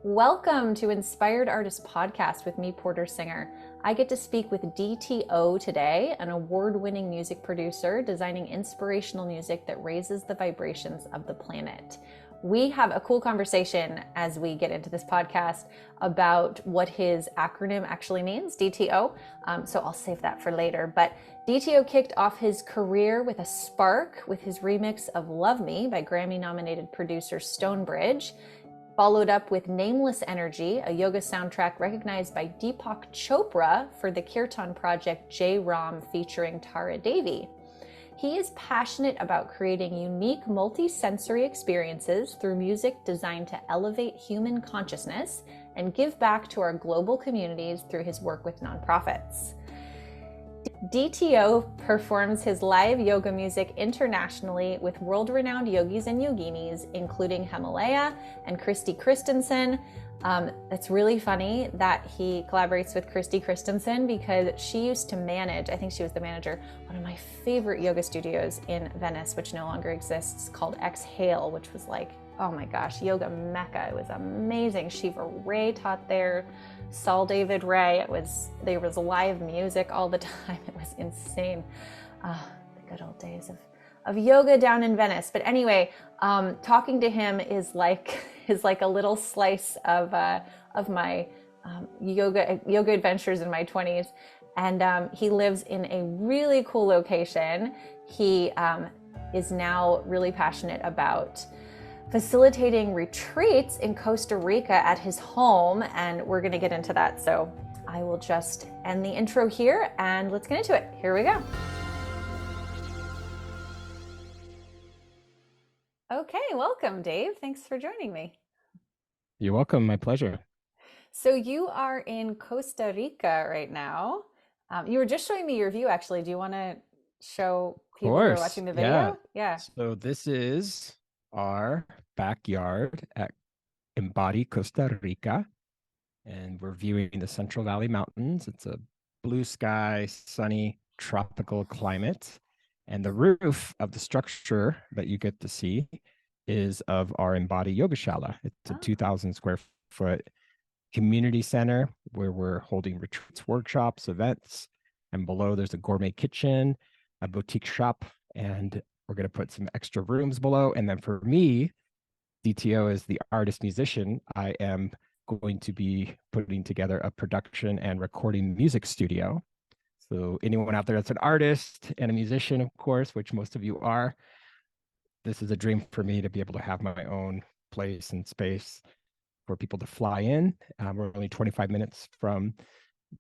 Welcome to Inspired Artist Podcast with me, Porter Singer. I get to speak with DTO today, an award-winning music producer designing inspirational music that raises the vibrations of the planet. We have a cool conversation as we get into this podcast about what his acronym actually means, DTO. So I'll save that for later. But DTO kicked off his career with a spark with his remix of Love Me by Grammy-nominated producer Stonebridge. Followed up with Nameless Energy, a yoga soundtrack recognized by Deepak Chopra for the Kirtan project Jai Ram featuring Tara Devi. He is passionate about creating unique multi-sensory experiences through music designed to elevate human consciousness and give back to our global communities through his work with nonprofits. DTO performs his live yoga music internationally with world-renowned yogis and yoginis, including Hemalayaa and Cristi Christensen. It's really funny that he collaborates with Cristi Christensen because she used to manage, I think she was the manager, one of my favorite yoga studios in Venice, which no longer exists, called Exhale, which was like, oh my gosh, yoga mecca. It was amazing. Shiva Ray taught there, Saul David Ray. There was live music all the time. It was insane. The good old days of yoga down in Venice. But anyway, talking to him is like a little slice of my yoga adventures in my 20s. And he lives in a really cool location. He is now really passionate about facilitating retreats in Costa Rica at his home, and we're going to get into that. So I will just end the intro here and let's get into it. Here we go. Okay, welcome, Dave. Thanks for joining me. You're welcome. My pleasure. So you are in Costa Rica right now. You were just showing me your view, actually. Do you want to show people who are watching the video? Yeah. So this is our backyard at Embody, Costa Rica, and we're viewing the Central Valley Mountains. It's a blue sky, sunny, tropical climate, and the roof of the structure that you get to see is of our Embody Yogashala. It's a 2,000 square foot community center where we're holding retreats, workshops, events, and below there's a gourmet kitchen, a boutique shop, and we're going to put some extra rooms below. And then for me, DTO is the artist musician. I am going to be putting together a production and recording music studio. So anyone out there that's an artist and a musician, of course, which most of you are, this is a dream for me to be able to have my own place and space for people to fly in. We're only 25 minutes from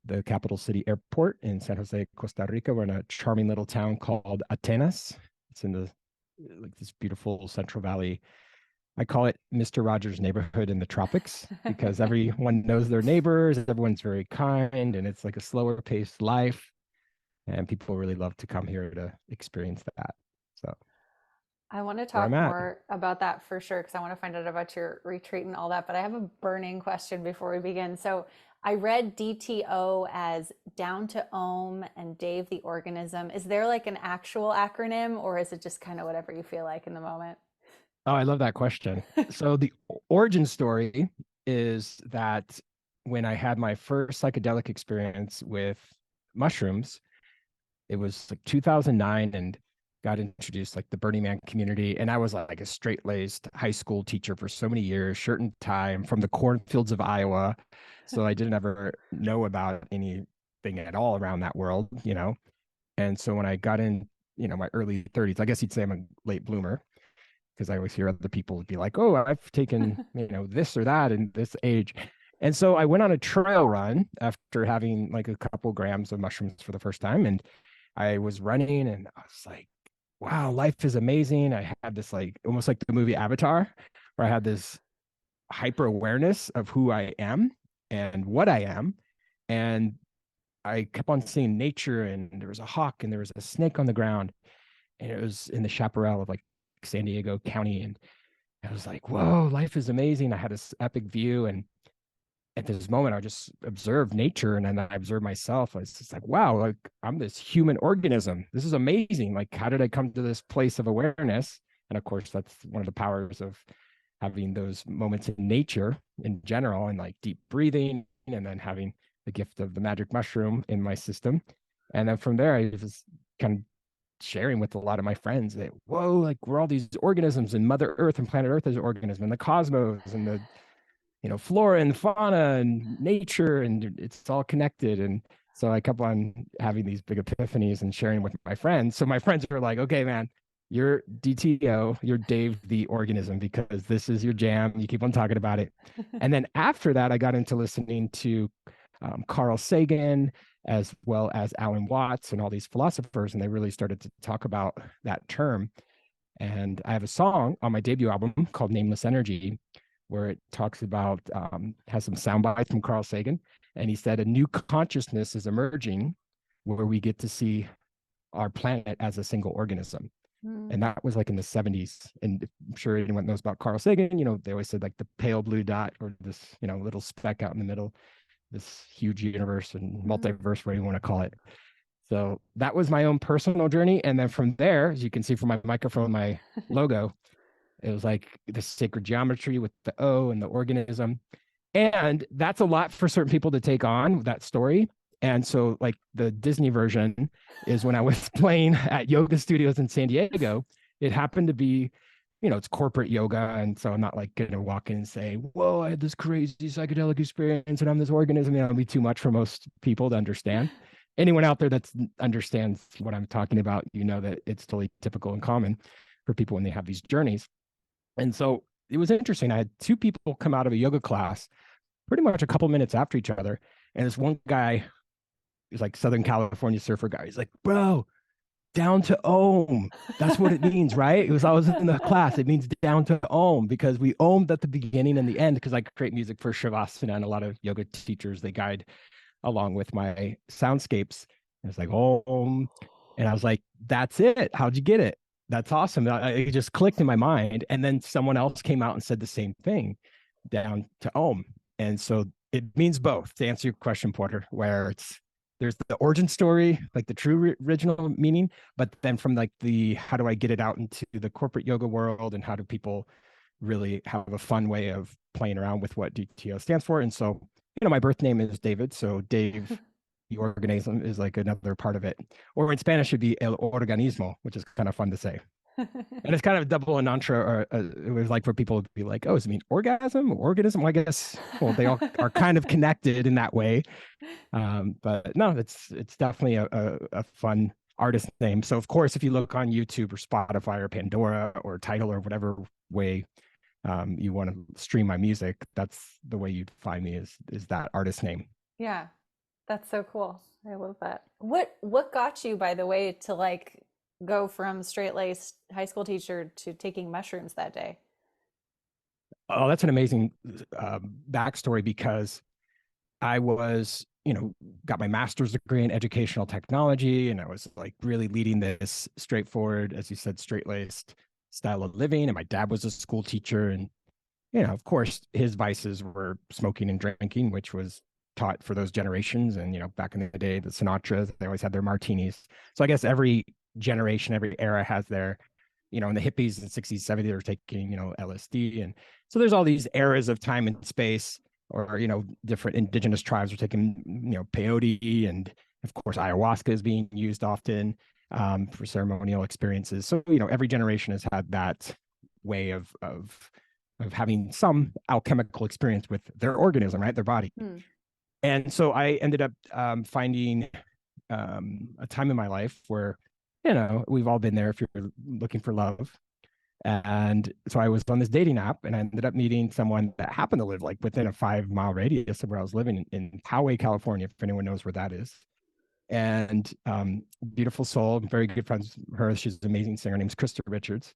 the capital city airport in San Jose, Costa Rica. We're in a charming little town called Atenas. It's in this beautiful Central Valley. I call it Mr. Rogers' neighborhood in the tropics because everyone knows their neighbors. Everyone's very kind, and it's like a slower paced life. And people really love to come here to experience that. So I want to talk more about that for sure, because I want to find out about your retreat and all that. But I have a burning question before we begin. So I read DTO as Down to Om and Dave the Organism. Is there like an actual acronym, or is it just kind of whatever you feel like in the moment? Oh, I love that question. So the origin story is that when I had my first psychedelic experience with mushrooms, it was like 2009, and got introduced like the Burning Man community. And I was like a straight-laced high school teacher for so many years, shirt and tie. I'm from the cornfields of Iowa. So I didn't ever know about anything at all around that world, And so when I got in, my early 30s, I guess you'd say I'm a late bloomer, because I always hear other people be like, oh, I've taken, this or that in this age. And so I went on a trail run after having like a couple grams of mushrooms for the first time. And I was running and I was like, wow, life is amazing. I had this like, almost like the movie Avatar, where I had this hyper awareness of who I am and what I am. And I kept on seeing nature, and there was a hawk and there was a snake on the ground, and it was in the chaparral of like San Diego County. And I was like, whoa, life is amazing. I had this epic view. And at this moment, I just observed nature, and then I observed myself. I was just like, wow, like I'm this human organism. This is amazing. Like, how did I come to this place of awareness? And of course, that's one of the powers of having those moments in nature in general, and like deep breathing, and then having the gift of the magic mushroom in my system. And then from there, I was kind of sharing with a lot of my friends that, whoa, like we're all these organisms, and Mother Earth and planet Earth is an organism, and the cosmos and the, flora and fauna and nature, and it's all connected. And so I kept on having these big epiphanies and sharing with my friends. So my friends were like, okay, man, you're DTO, you're Dave the Organism, because this is your jam. You keep on talking about it. And then after that, I got into listening to Carl Sagan, as well as Alan Watts and all these philosophers, and they really started to talk about that term. And I have a song on my debut album called Nameless Energy, where it talks about, has some sound bites from Carl Sagan. And he said, a new consciousness is emerging where we get to see our planet as a single organism. And that was like in the 70s. And I'm sure anyone knows about Carl Sagan, they always said like the pale blue dot, or this, little speck out in the middle, this huge universe and multiverse, whatever you want to call it. So that was my own personal journey. And then from there, as you can see from my microphone, my logo, it was like the sacred geometry with the O and the organism. And that's a lot for certain people to take on, that story. And so like the Disney version is when I was playing at yoga studios in San Diego, it happened to be, it's corporate yoga. And so I'm not like going to walk in and say, whoa, I had this crazy psychedelic experience and I'm this organism. It'll be too much for most people to understand. Anyone out there that understands what I'm talking about, that it's totally typical and common for people when they have these journeys. And so it was interesting. I had two people come out of a yoga class pretty much a couple minutes after each other. And this one guy, he's like Southern California surfer guy. He's like, bro, down to Om. That's what it means, right? I was in the class. It means down to Om, because we Omed at the beginning and the end, because I create music for Shavasana, and a lot of yoga teachers, they guide along with my soundscapes. And it's like, Om. And I was like, that's it. How'd you get it? That's awesome. It just clicked in my mind. And then someone else came out and said the same thing, down to Om. And so it means both, to answer your question, Porter, where there's the origin story, like the true original meaning, but then from like how do I get it out into the corporate yoga world, and how do people really have a fun way of playing around with what DTO stands for? And so, my birth name is David. So Dave, the Organism, is like another part of it. Or in Spanish, should be El Organismo, which is kind of fun to say. And it's kind of a double entendre, or it was like for people to be like, oh, does it mean orgasm or organism? Well, I guess, they all are kind of connected in that way. But no, it's definitely a fun artist name. So of course, if you look on YouTube or Spotify or Pandora or Tidal or whatever way you want to stream my music, that's the way you'd find me, is that artist name. Yeah, that's so cool. I love that. What got you, by the way, to like go from straight-laced high school teacher to taking mushrooms that day? Oh, that's an amazing backstory, because I was, got my master's degree in educational technology, and I was like really leading this straightforward, as you said, straight-laced style of living. And my dad was a school teacher, and, of course, his vices were smoking and drinking, which was taught for those generations. And, back in the day, the Sinatras, they always had their martinis. So I guess every generation, every era has their, and the hippies in the 60s, 70s are taking, LSD. And so there's all these eras of time and space, or, different indigenous tribes are taking, peyote, and of course, ayahuasca is being used often for ceremonial experiences. So, every generation has had that way of having some alchemical experience with their organism, right? Their body. And so I ended up finding a time in my life where, we've all been there if you're looking for love. And so I was on this dating app, and I ended up meeting someone that happened to live like within a 5-mile radius of where I was living, in Poway, California, if anyone knows where that is. And beautiful soul, very good friends with her. She's an amazing singer, named Krista Richards.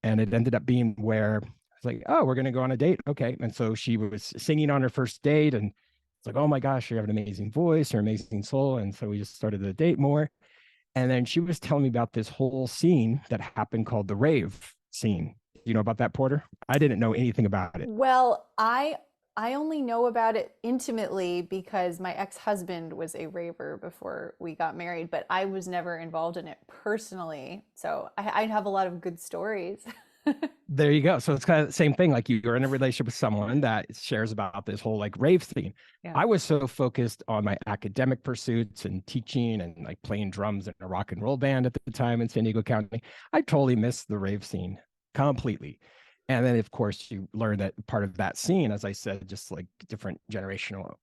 And it ended up being where I was like, oh, we're going to go on a date. Okay. And so she was singing on her first date, and it's like, oh my gosh, you have an amazing voice, or amazing soul. And so we just started the date more. And then she was telling me about this whole scene that happened called the rave scene. You know about that, Porter? I didn't know anything about it. Well, I only know about it intimately because my ex-husband was a raver before we got married, but I was never involved in it personally. So I have a lot of good stories. There you go. So it's kind of the same thing. Like you're in a relationship with someone that shares about this whole like rave scene. Yeah. I was so focused on my academic pursuits and teaching and like playing drums in a rock and roll band at the time in San Diego County. I totally missed the rave scene completely. And then of course you learn that part of that scene, as I said, just like different generational,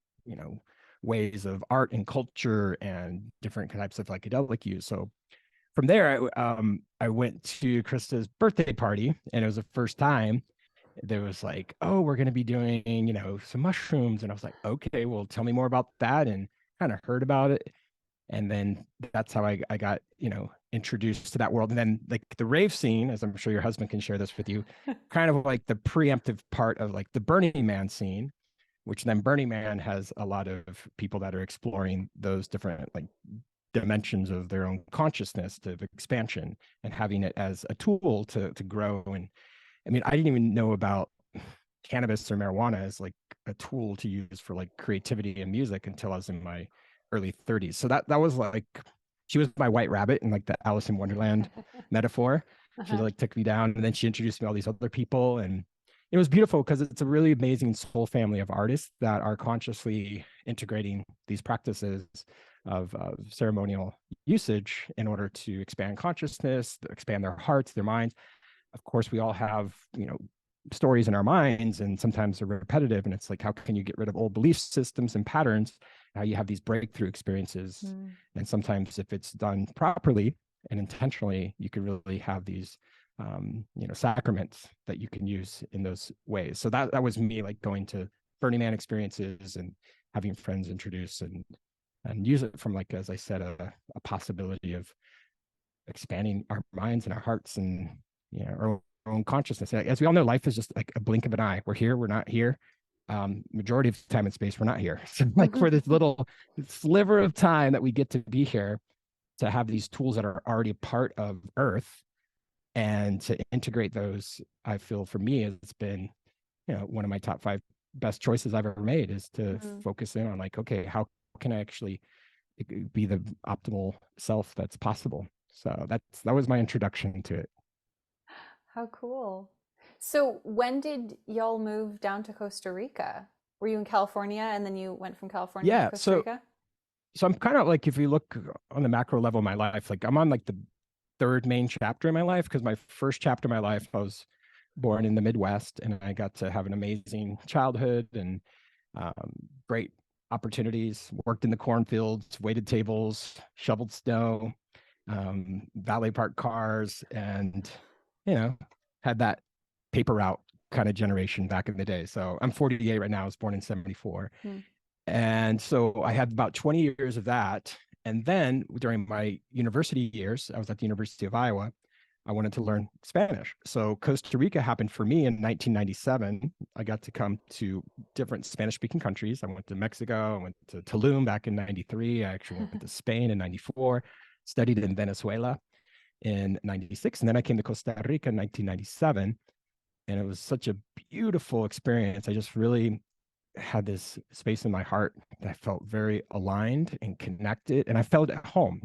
ways of art and culture and different types of psychedelic use. So from there, I went to Krista's birthday party, and it was the first time there was like, oh, we're going to be doing, some mushrooms. And I was like, okay, well, tell me more about that, and kind of heard about it. And then that's how I got, introduced to that world. And then like the rave scene, as I'm sure your husband can share this with you, kind of like the preemptive part of like the Burning Man scene, which then Burning Man has a lot of people that are exploring those different like dimensions of their own consciousness to expansion and having it as a tool to grow. And I mean, I didn't even know about cannabis or marijuana as like a tool to use for like creativity and music until I was in my early 30s. So that was like, she was my white rabbit in like the Alice in Wonderland metaphor. She like took me down, and then she introduced me to all these other people, and it was beautiful because it's a really amazing soul family of artists that are consciously integrating these practices of ceremonial usage in order to expand consciousness, expand their hearts, their minds. Of course, we all have, stories in our minds, and sometimes they're repetitive. And it's like, how can you get rid of old belief systems and patterns? How you have these breakthrough experiences. And sometimes if it's done properly and intentionally, you can really have these, sacraments that you can use in those ways. So that was me, like going to Burning Man experiences and having friends introduce and use it from, like, as I said, a possibility of expanding our minds and our hearts and, our own consciousness. As we all know, life is just like a blink of an eye. We're here, we're not here. Majority of time and space, we're not here. So like for this little sliver of time that we get to be here, to have these tools that are already part of Earth and to integrate those, I feel for me, it's been, one of my top 5 best choices I've ever made, is to focus in on like, okay, how can I actually be the optimal self that's possible? So that was my introduction to it. How cool. So when did y'all move down to Costa Rica? Were you in California and then you went from California to Costa Rica? So I'm kind of like, if you look on the macro level of my life, like I'm on like the 3rd main chapter in my life, because my first chapter of my life, I was born in the Midwest, and I got to have an amazing childhood and great opportunities. Worked in the cornfields, waited tables, shoveled snow, valet park cars, and had that paper route kind of generation back in the day. So I'm 48 right now. I was born in 74. And so I had about 20 years of that. And then during my university years, I was at the University of Iowa. I wanted to learn Spanish. So Costa Rica happened for me in 1997. I got to come to different Spanish-speaking countries. I went to Mexico. I went to Tulum back in 93. I actually went to Spain in 94, studied in Venezuela in 96. And then I came to Costa Rica in 1997. And it was such a beautiful experience. I just really had this space in my heart that I felt very aligned and connected. And I felt at home,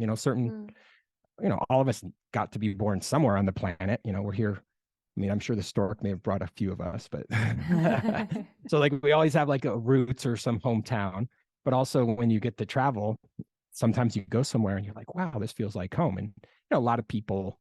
all of us got to be born somewhere on the planet. We're here. I mean, I'm sure the stork may have brought a few of us, but so like we always have like a roots or some hometown, but also when you get to travel, sometimes you go somewhere and you're like, wow, this feels like home. And, a lot of people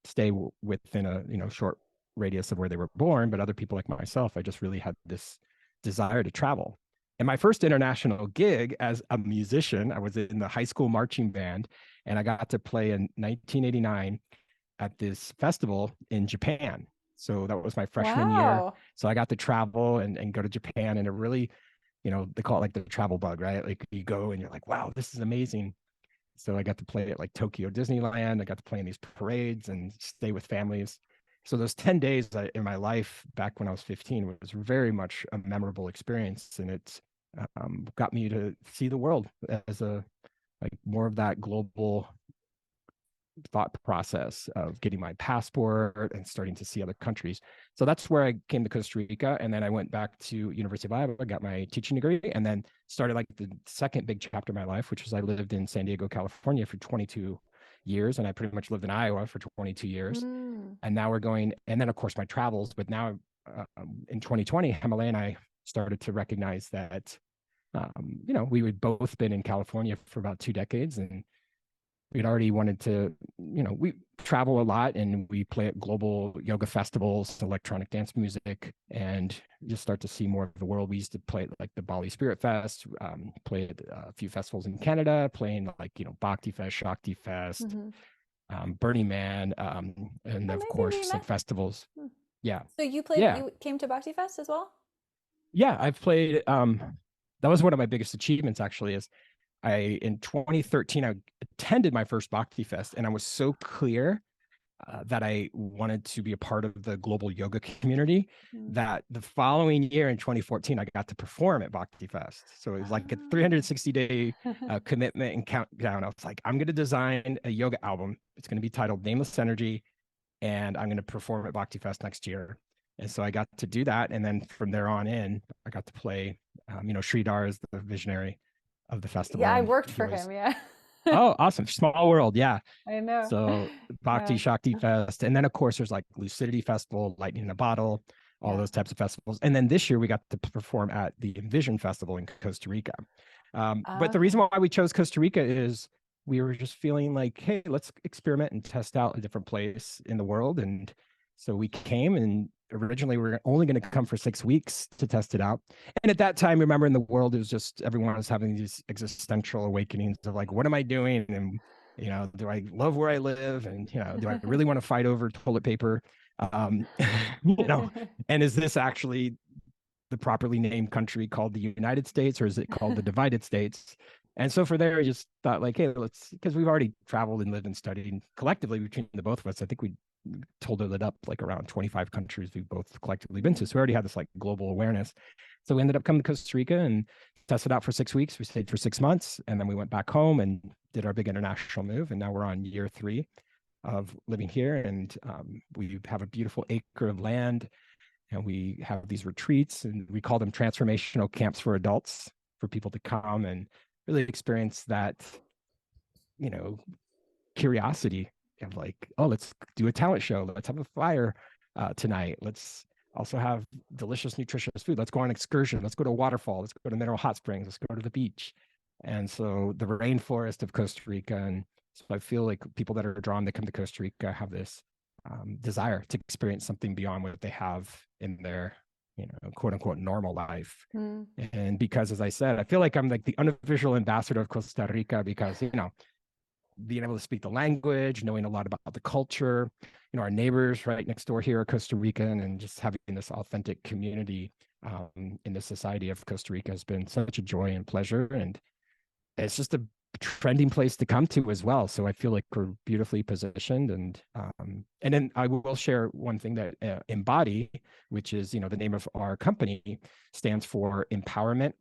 stay within a, short radius of where they were born, but other people like myself, I just really had this desire to travel. And my first international gig as a musician, I was in the high school marching band, and I got to play in 1989 at this festival in Japan. So that was my freshman year. So I got to travel and go to Japan, and it really, they call it like the travel bug, right? Like you go and you're like, wow, this is amazing. So I got to play at like Tokyo Disneyland. I got to play in these parades and stay with families. So those 10 days in my life back when I was 15 was very much a memorable experience. And it's got me to see the world as more of that global thought process of getting my passport and starting to see other countries. So that's where I came to Costa Rica. And then I went back to University of Iowa, got my teaching degree, and then started like the second big chapter of my life, which was I lived in San Diego, California for 22 years, and I pretty much lived in Iowa for 22 years. Mm. And now we're going, and then of course my travels, but now in 2020, Hemalayaa and I started to recognize that, we had both been in California for about 2 decades, and we'd already wanted to, we travel a lot and we play at global yoga festivals, electronic dance music, and just start to see more of the world. We used to play at like the Bali Spirit Fest, play at a few festivals in Canada, playing like, Bhakti Fest, Shakti Fest, Burning Man, and of course like festivals. Yeah. So you played, you came to Bhakti Fest as well? Yeah, I've played, that was one of my biggest achievements actually, is in 2013, I attended my first Bhakti Fest, and I was so clear that I wanted to be a part of the global yoga community that the following year in 2014, I got to perform at Bhakti Fest. So it was like a 360-day commitment and countdown. I was like, I'm going to design a yoga album. It's going to be titled Nameless Energy, and I'm going to perform at Bhakti Fest next year. And so I got to do that. And then from there on in, I got to play, Sridhar is the visionary of the festival. Yeah, I worked for him. Yeah. Oh, awesome. Small world. Yeah. I know. So Bhakti, Shakti Fest. And then of course there's like Lucidity Festival, Lightning in a Bottle, all those types of festivals. And then this year we got to perform at the Envision Festival in Costa Rica. But the reason why we chose Costa Rica is we were just feeling like, hey, let's experiment and test out a different place in the world. And so we came, and originally we were only going to come for 6 weeks to test it out. And at that time, remember, in the world, it was just everyone was having these existential awakenings of like, what am I doing? And, do I love where I live? And, do I really want to fight over toilet paper? And is this actually the properly named country called the United States, or is it called the divided states? And so for there, I just thought like, hey, because we've already traveled and lived and studied collectively between the both of us. I think we totaled it up like around 25 countries we've both collectively been to. So we already had this like global awareness. So we ended up coming to Costa Rica and tested out for 6 weeks. We stayed for 6 months, and then we went back home and did our big international move. And now we're on year 3 of living here. And we have a beautiful acre of land, and we have these retreats, and we call them transformational camps for adults, for people to come and really experience that, curiosity of like, oh, let's do a talent show. Let's have a fire tonight. Let's also have delicious, nutritious food. Let's go on an excursion. Let's go to a waterfall. Let's go to mineral hot springs. Let's go to the beach. And so the rainforest of Costa Rica. And so I feel like people that are drawn to come to Costa Rica have this desire to experience something beyond what they have in their, quote unquote, normal life. And because, as I said, I feel like I'm like the unofficial ambassador of Costa Rica because, being able to speak the language, knowing a lot about the culture, our neighbors right next door here are Costa Rican, and just having this authentic community in the society of Costa Rica has been such a joy and pleasure. And it's just a trending place to come to as well. So I feel like we're beautifully positioned. And then I will share one thing that Embody, which is, the name of our company, stands for empowerment,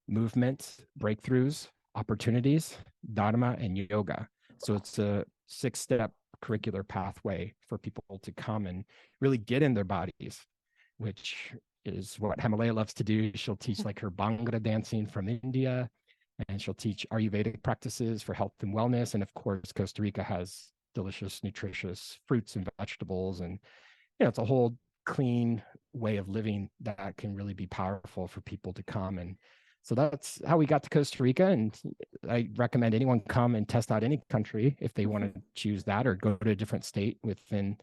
movement, breakthroughs, opportunities, Dharma, and yoga. So it's a 6-step curricular pathway for people to come and really get in their bodies, which is what Hemalayaa loves to do. She'll teach like her Bhangra dancing from India, and she'll teach Ayurvedic practices for health and wellness. And of course, Costa Rica has delicious, nutritious fruits and vegetables. And, it's a whole clean way of living that can really be powerful for people to come. And so that's how we got to Costa Rica. And I recommend anyone come and test out any country if they want to choose that, or go to a different state within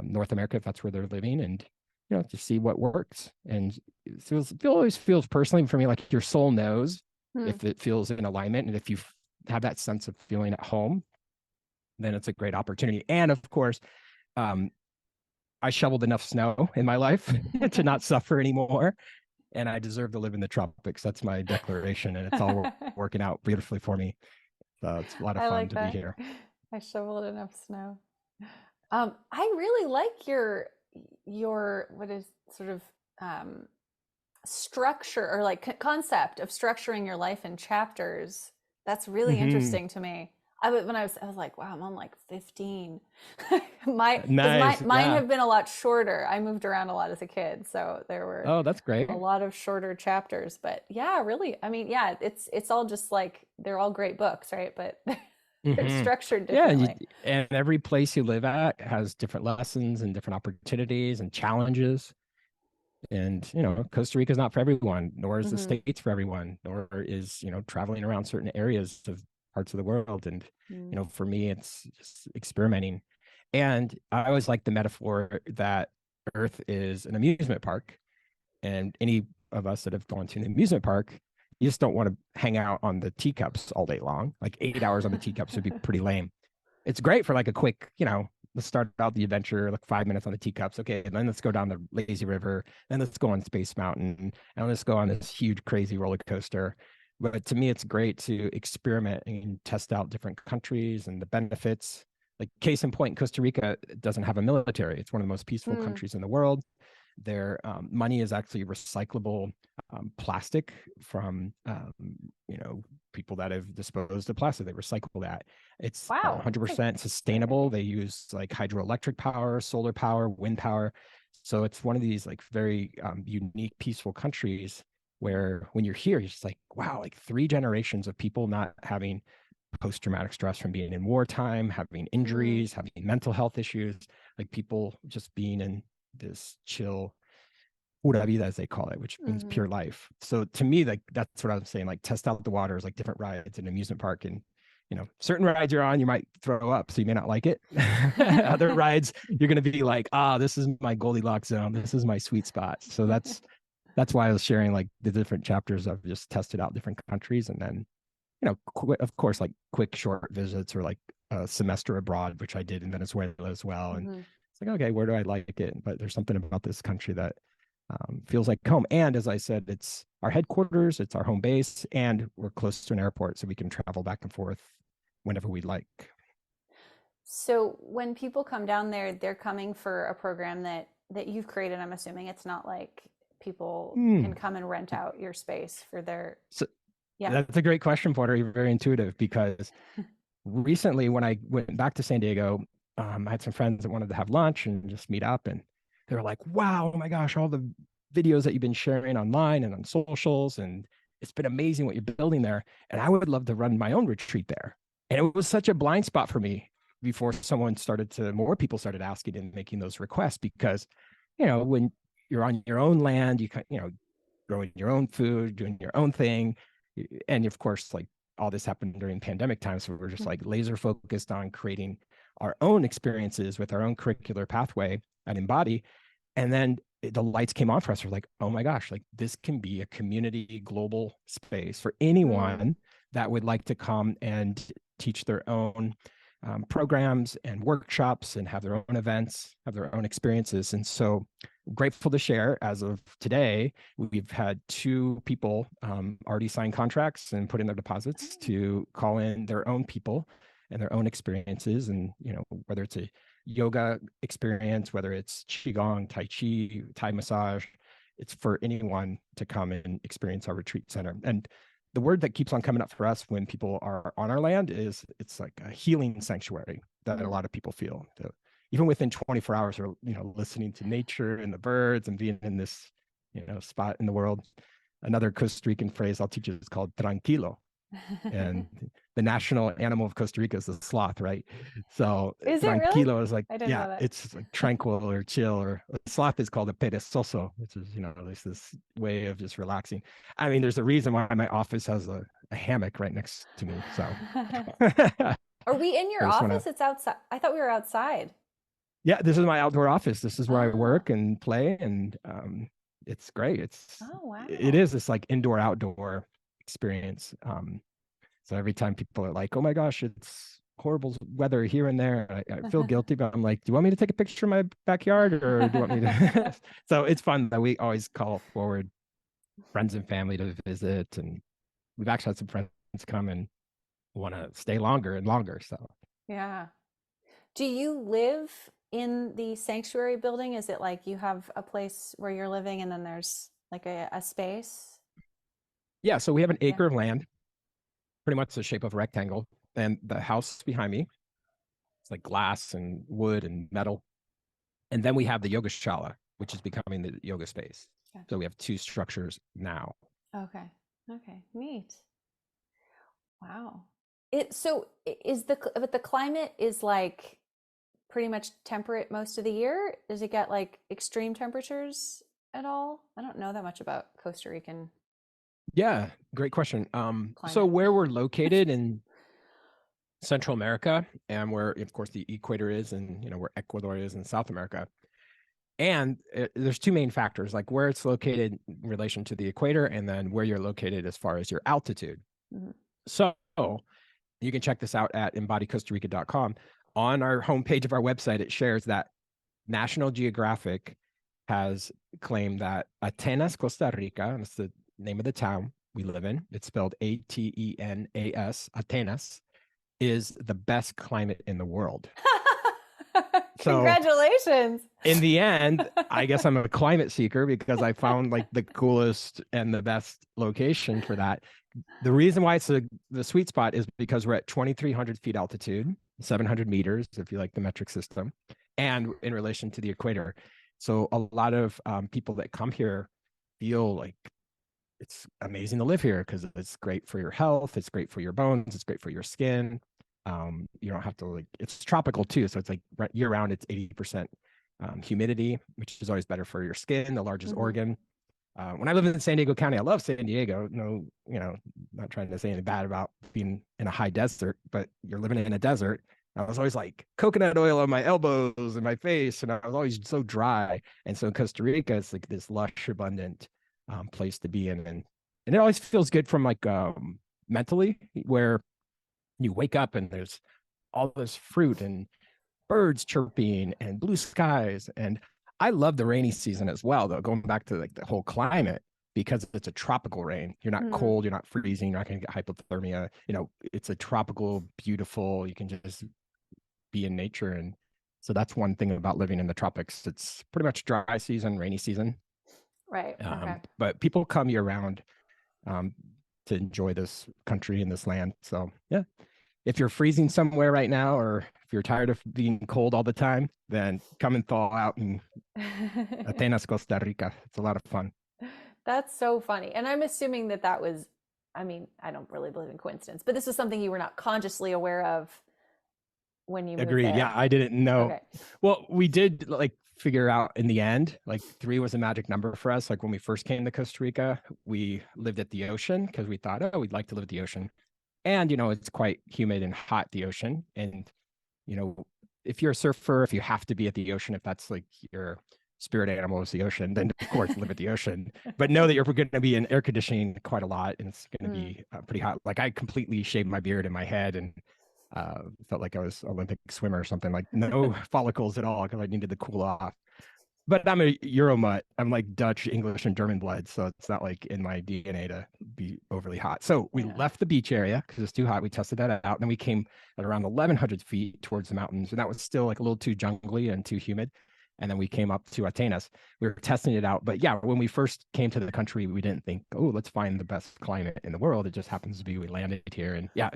North America, if that's where they're living, and, to see what works. And it always feels personally for me like your soul knows if it feels in alignment. And if you have that sense of feeling at home, then it's a great opportunity. And of course, I shoveled enough snow in my life to not suffer anymore. And I deserve to live in the tropics. That's my declaration. And it's all working out beautifully for me. So it's a lot of fun to be here. I shoveled enough snow. I really like your what is sort of structure, or like concept of structuring your life in chapters. That's really interesting to me. I was like, wow, I'm on like 15. Mine have been a lot shorter. I moved around a lot as a kid, so there were that's great. A lot of shorter chapters. But yeah, really, I mean, yeah, it's all just like, they're all great books, right? But It's Mhm. structured Yeah, differently. and every place you live at has different lessons and different opportunities and challenges. And, Costa Rica is not for everyone, nor is the Mm-hmm. States for everyone, nor is, traveling around certain areas of parts of the world. And, Mm. for me, it's just experimenting. And I always like the metaphor that Earth is an amusement park. And any of us that have gone to an amusement park, you just don't want to hang out on the teacups all day long. Like 8 hours on the teacups would be pretty lame. It's great for like a quick, let's start out the adventure, like 5 minutes on the teacups. Okay, and then let's go down the lazy river. Then let's go on Space Mountain. And let's go on this huge, crazy roller coaster. But to me, it's great to experiment and test out different countries and the benefits. Like case in point, Costa Rica doesn't have a military. It's one of the most peaceful Mm. countries in the world. Their money is actually recyclable plastic from people that have disposed of plastic. They recycle that. It's Wow. 100% sustainable. They use like hydroelectric power, solar power, wind power. So it's one of these like very unique, peaceful countries where when you're here, you're just like, wow, like 3 generations of people not having post-traumatic stress from being in wartime, having Mm. injuries, having mental health issues, like people just being in this chill pura vida, as they call it, which means Mm-hmm. pure life. So to me, like that's what I'm saying, like test out the waters, like different rides in an amusement park. And certain rides you're on, you might throw up, so you may not like it. Other rides, you're going to be like, this is my Goldilocks zone, this is my sweet spot. So that's why I was sharing like the different chapters. I've just tested out different countries, and then of course, like quick short visits or like a semester abroad, which I did in Venezuela as well. And Mm-hmm. it's like, okay, where do I like it? But there's something about this country that feels like home. And as I said, it's our headquarters, it's our home base, and we're close to an airport, so we can travel back and forth whenever we'd like. So when people come down there, they're coming for a program that you've created. I'm assuming it's not like people can come and rent out your space for their. So Yeah. that's a great question, Porter. You're very intuitive, because recently when I went back to San Diego, I had some friends that wanted to have lunch and just meet up, and they were like, wow, oh my gosh, all the videos that you've been sharing online and on socials, and it's been amazing what you're building there. And I would love to run my own retreat there. And it was such a blind spot for me before more people started asking and making those requests, because, when you're on your own land, growing your own food, doing your own thing. And of course, like all this happened during pandemic times, so we're just like laser focused on creating our own experiences with our own curricular pathway at Embody. And then the lights came on for us. We're like, oh my gosh, like this can be a community global space for anyone that would like to come and teach their own programs and workshops and have their own events, have their own experiences. And so grateful to share, as of today, we've had 2 people already sign contracts and put in their deposits to call in their own people and their own experiences. And, whether it's a yoga experience, whether it's Qigong, Tai Chi, Thai massage, it's for anyone to come and experience our retreat center. And the word that keeps on coming up for us when people are on our land is it's like a healing sanctuary that a lot of people feel. Even within 24 hours, or listening to nature and the birds and being in this spot in the world. Another Costa Rican phrase I'll teach you is called tranquilo, and the national animal of Costa Rica is the sloth, right? So Is it really? tranquilo is like, I didn't yeah, know that. it's like tranquil or chill. Or sloth is called a perezoso, which is there's this way of just relaxing. I mean, there's a reason why my office has a hammock right next to me. So Are we in I your just want to. office? It's outside. I thought we were outside. Yeah, this is my outdoor office. This is where I Oh. work and play, and it's great. Oh, It wow. is this like indoor outdoor experience. So every time people are like, "Oh my gosh, it's horrible weather here and there," I feel guilty, but I'm like, "Do you want me to take a picture of my backyard, or do you want me to?" So it's fun that we always call forward friends and family to visit, and we've actually had some friends come and want to stay longer and longer. So Yeah. Do you live in the sanctuary building? Is it like you have a place where you're living and then there's like a space? yeah, so we have an Yeah. acre of land, pretty much the shape of a rectangle, and the house behind me, it's like glass and wood and metal. And then we have the yoga shala, which is becoming the yoga space. Gotcha. So we have 2 structures now. Okay. Okay. Neat. Wow. But the climate is like pretty much temperate most of the year. Does it get like extreme temperatures at all? I don't know that much about Costa Rican Yeah, great question. So climate. where we're located in Central America, and where, of course, the equator is, and where Ecuador is in South America. And there's two main factors, like where it's located in relation to the equator, and then where you're located as far as your altitude. Mm-hmm. So you can check this out at embodykostarica.com. On our homepage of our website, it shares that National Geographic has claimed that Atenas, Costa Rica, that's the name of the town we live in, it's spelled Atenas, Atenas, is the best climate in the world. Congratulations. So, in the end, I guess I'm a climate seeker because I found like the coolest and the best location for that. The reason why it's the sweet spot is because we're at 2,300 feet altitude, 700 meters, if you like the metric system, and in relation to the equator. So a lot of people that come here feel like it's amazing to live here because it's great for your health, it's great for your bones, it's great for your skin. You don't have to it's tropical too. So it's like year round, it's 80% humidity, which is always better for your skin, the largest organ. When I lived in San Diego County, I love San Diego. No, not trying to say anything bad about being in a high desert, but you're living in a desert. I was always like coconut oil on my elbows and my face, and I was always so dry. And so in Costa Rica, it's like this lush, abundant place to be in. And it always feels good from mentally, where you wake up and there's all this fruit and birds chirping and blue skies. And I love the rainy season as well, though, going back to the whole climate, because it's a tropical rain. You're not cold, you're not freezing, you're not going to get hypothermia. It's a tropical, beautiful, you can just be in nature. And so that's one thing about living in the tropics. It's pretty much dry season, rainy season. Right. Okay. But people come year round to enjoy this country and this land. So yeah, if you're freezing somewhere right now, or if you're tired of being cold all the time, then come and thaw out in Atenas, Costa Rica. It's a lot of fun. That's so funny. And I'm assuming that was, I don't really believe in coincidence, but this was something you were not consciously aware of when you moved there. Yeah, I didn't know. Okay. Well, we did figure out in the end, 3 was a magic number for us. When we first came to Costa Rica, we lived at the ocean because we thought, oh, we'd like to live at the ocean. And, it's quite humid and hot, the ocean. And, if you're a surfer, if you have to be at the ocean, if that's your spirit animal is the ocean, then of course live at the ocean. But know that you're going to be in air conditioning quite a lot, and it's going to be pretty hot. I completely shaved my beard and my head, and felt like I was an Olympic swimmer or something. No follicles at all, because I needed to cool off. But I'm a Euromut. I'm Dutch, English, and German blood, so it's not in my DNA to be overly hot. So we left the beach area because it's too hot. We tested that out. Then we came at around 1,100 feet towards the mountains, and that was still a little too jungly and too humid. And then we came up to Atenas. We were testing it out. But yeah, when we first came to the country, we didn't think, oh, let's find the best climate in the world. It just happens to be we landed here. And yeah,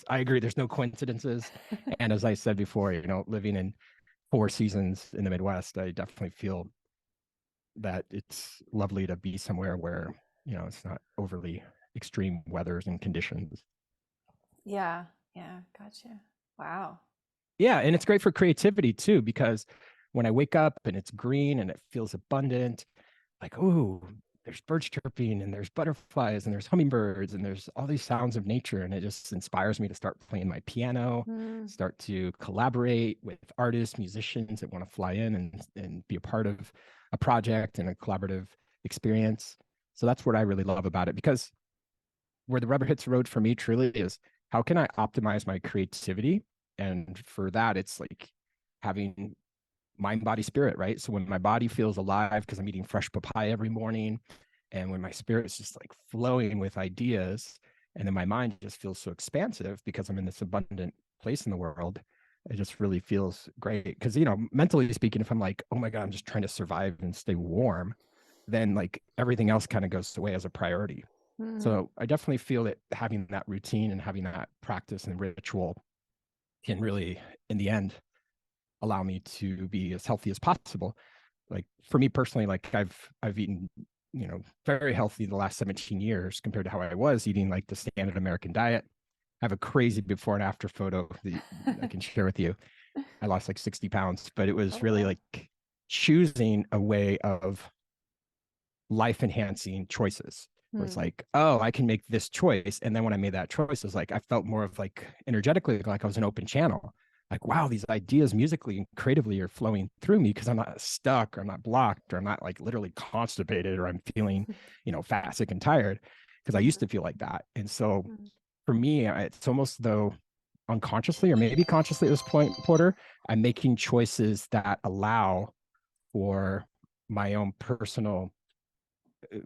I agree. There's no coincidences. And as I said before, living in 4 seasons in the Midwest, I definitely feel that it's lovely to be somewhere where, it's not overly extreme weathers and conditions. Yeah. Gotcha. Wow. Yeah. And it's great for creativity too, because when I wake up and it's green and it feels abundant, oh, there's birds chirping and there's butterflies and there's hummingbirds and there's all these sounds of nature. And it just inspires me to start playing my piano, start to collaborate with artists, musicians that want to fly in and be a part of a project and a collaborative experience. So that's what I really love about it, because where the rubber hits the road for me truly is, how can I optimize my creativity? And for that, it's having mind, body, spirit, right? So when my body feels alive because I'm eating fresh papaya every morning, and when my spirit is just flowing with ideas, and then my mind just feels so expansive because I'm in this abundant place in the world, it just really feels great. Because, mentally speaking, if I'm oh my God, I'm just trying to survive and stay warm, then everything else kind of goes away as a priority. So I definitely feel that having that routine and having that practice and ritual can really, in the end, allow me to be as healthy as possible. For me personally, I've eaten, very healthy the last 17 years compared to how I was eating the standard American diet. have a crazy before and after photo that I can share with you. I lost like 60 pounds, but it was really like choosing a way of life enhancing choices. Where it's like, oh, I can make this choice. And then when I made that choice, it was like, I felt more of like energetically, like I was an open channel. Like, wow, these ideas musically and creatively are flowing through me because I'm not stuck or I'm not blocked or I'm not like literally constipated or I'm feeling, fat, sick and tired, because I used to feel like that. And so for me, it's almost though unconsciously or maybe consciously at this point, Porter, I'm making choices that allow for my own personal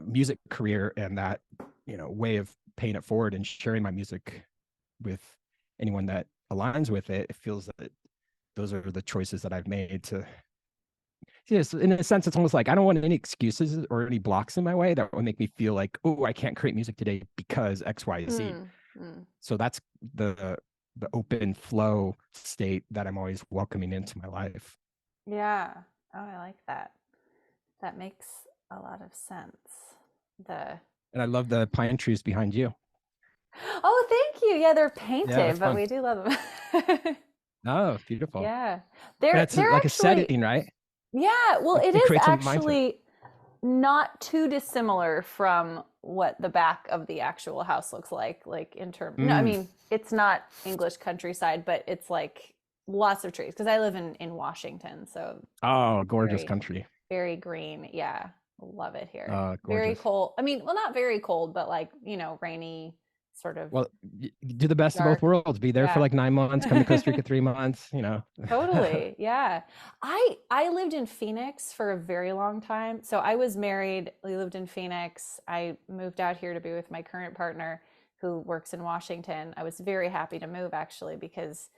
music career and that way of paying it forward and sharing my music with anyone that aligns with it. It feels that those are the choices that I've made to, yes, in a sense, it's almost like I don't want any excuses or any blocks in my way that would make me feel like, oh, I can't create music today because XYZ. So that's the open flow state that I'm always welcoming into my life. Yeah. Oh, I like that. That makes a lot of sense. And I love the pine trees behind you. Oh, thank you. Yeah, they're painted, Yeah, but we do love them. Oh, beautiful. Yeah. That's they're like actually, a setting, right? Yeah, well, it is creates a actually not too dissimilar from what the back of the actual house looks like in terms. No, I mean, it's not English countryside, but it's like lots of trees because I live in Washington, so gorgeous country. Very green. Yeah. Love it here. Gorgeous. Very cold. I mean, well, not very cold, but like, rainy sort of. Well, do the best of both worlds. Be there for like 9 months, come to Costa Rica 3 months, Totally. Yeah. I lived in Phoenix for a very long time. So I was married. We lived in Phoenix. I moved out here to be with my current partner who works in Washington. I was very happy to move actually because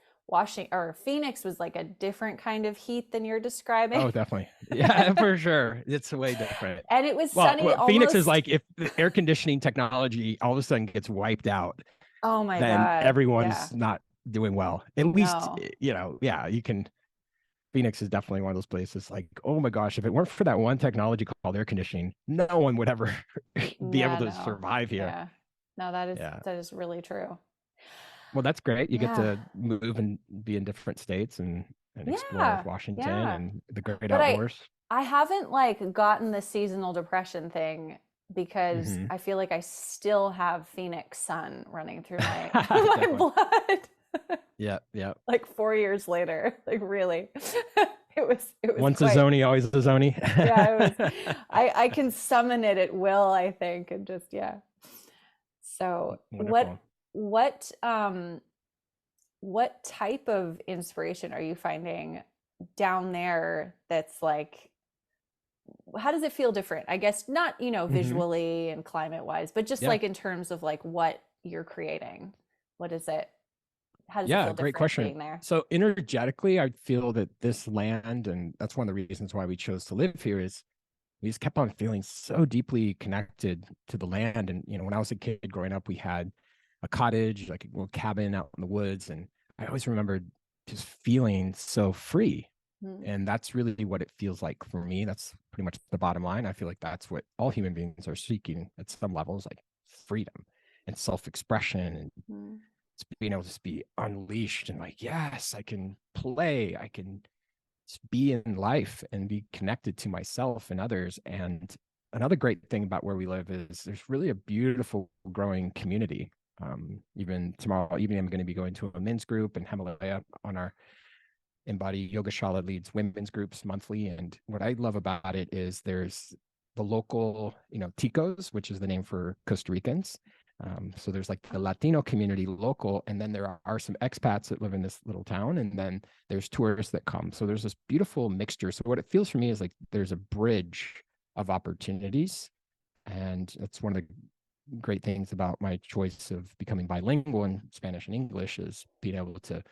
Phoenix was like a different kind of heat than you're describing. Oh, definitely. Yeah, for sure. It's way different. And it was sunny. Well, Phoenix is like if the air conditioning technology all of a sudden gets wiped out. Oh my then God. everyone's not doing well. At least, you can. Phoenix is definitely one of those places like, oh my gosh, if it weren't for that one technology called air conditioning, no one would ever be able to survive here. Yeah. No, that is really true. Well, that's great. You get to move and be in different states and explore Washington and the great outdoors. I haven't like gotten the seasonal depression thing because I feel like I still have Phoenix sun running through my, my blood. Yeah. Like 4 years later, like really. It was once a zoni, always a zoni. Yeah, it was. I can summon it at will, I think, and just So wonderful. What type of inspiration are you finding down there that's like, how does it feel different? I guess not, visually and climate wise, but just like in terms of like what you're creating. What is it? How does it feel great question. Being there? So energetically, I feel that this land, and that's one of the reasons why we chose to live here, is we just kept on feeling so deeply connected to the land. And, when I was a kid growing up, we had a cottage, like a little cabin out in the woods. And I always remembered just feeling so free. And that's really what it feels like for me. That's pretty much the bottom line. I feel like that's what all human beings are seeking at some levels, like freedom and self-expression and being able to just be unleashed and like, yes, I can play. I can just be in life and be connected to myself and others. And another great thing about where we live is there's really a beautiful growing community. Even tomorrow evening, I'm going to be going to a men's group in Hemalayaa on our Embody Yoga Shala leads women's groups monthly. And what I love about it is there's the local, ticos, which is the name for Costa Ricans. So there's like the Latino community local, and then there are some expats that live in this little town, and then there's tourists that come. So there's this beautiful mixture. So what it feels for me is like there's a bridge of opportunities. And that's one of the great things about my choice of becoming bilingual in Spanish and English is being able to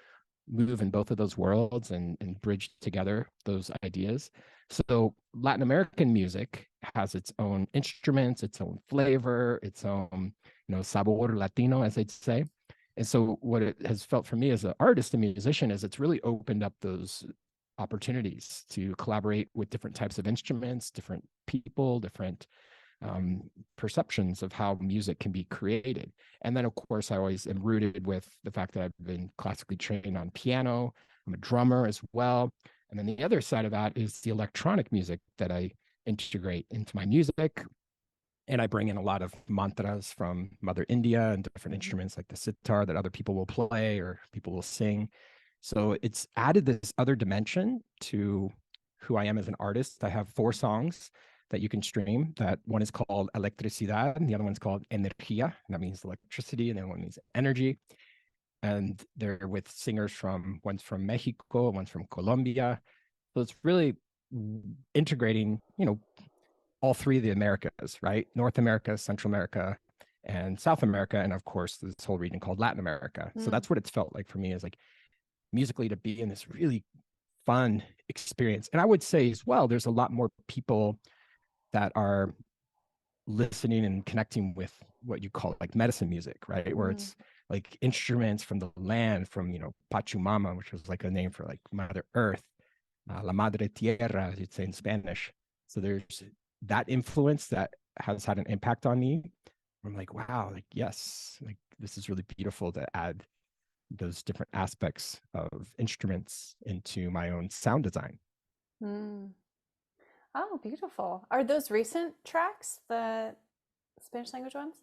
move in both of those worlds and bridge together those ideas. So Latin American music has its own instruments, its own flavor, its own, sabor Latino, as they'd say. And so what it has felt for me as an artist and musician is it's really opened up those opportunities to collaborate with different types of instruments, different people, different perceptions of how music can be created. And then, of course, I always am rooted with the fact that I've been classically trained on piano. I'm a drummer as well. And then the other side of that is the electronic music that I integrate into my music. And I bring in a lot of mantras from Mother India and different instruments like the sitar that other people will play or people will sing. So it's added this other dimension to who I am as an artist. I have 4 songs that you can stream. That one is called Electricidad, and the other one's called Energía, and that means electricity, and the other one means energy. And they're with singers from, one's from Mexico, one's from Colombia. So it's really integrating, all 3 of the Americas, right? North America, Central America, and South America, and of course, this whole region called Latin America. So that's what it's felt like for me, is like musically to be in this really fun experience. And I would say as well, there's a lot more people that are listening and connecting with what you call like medicine music, right? Where it's like instruments from the land, from, Pachamama, which was like a name for like Mother Earth, La Madre Tierra, as you'd say in Spanish. So there's that influence that has had an impact on me. I'm like, wow, like, yes, like this is really beautiful to add those different aspects of instruments into my own sound design. Oh, beautiful. Are those recent tracks, the Spanish language ones?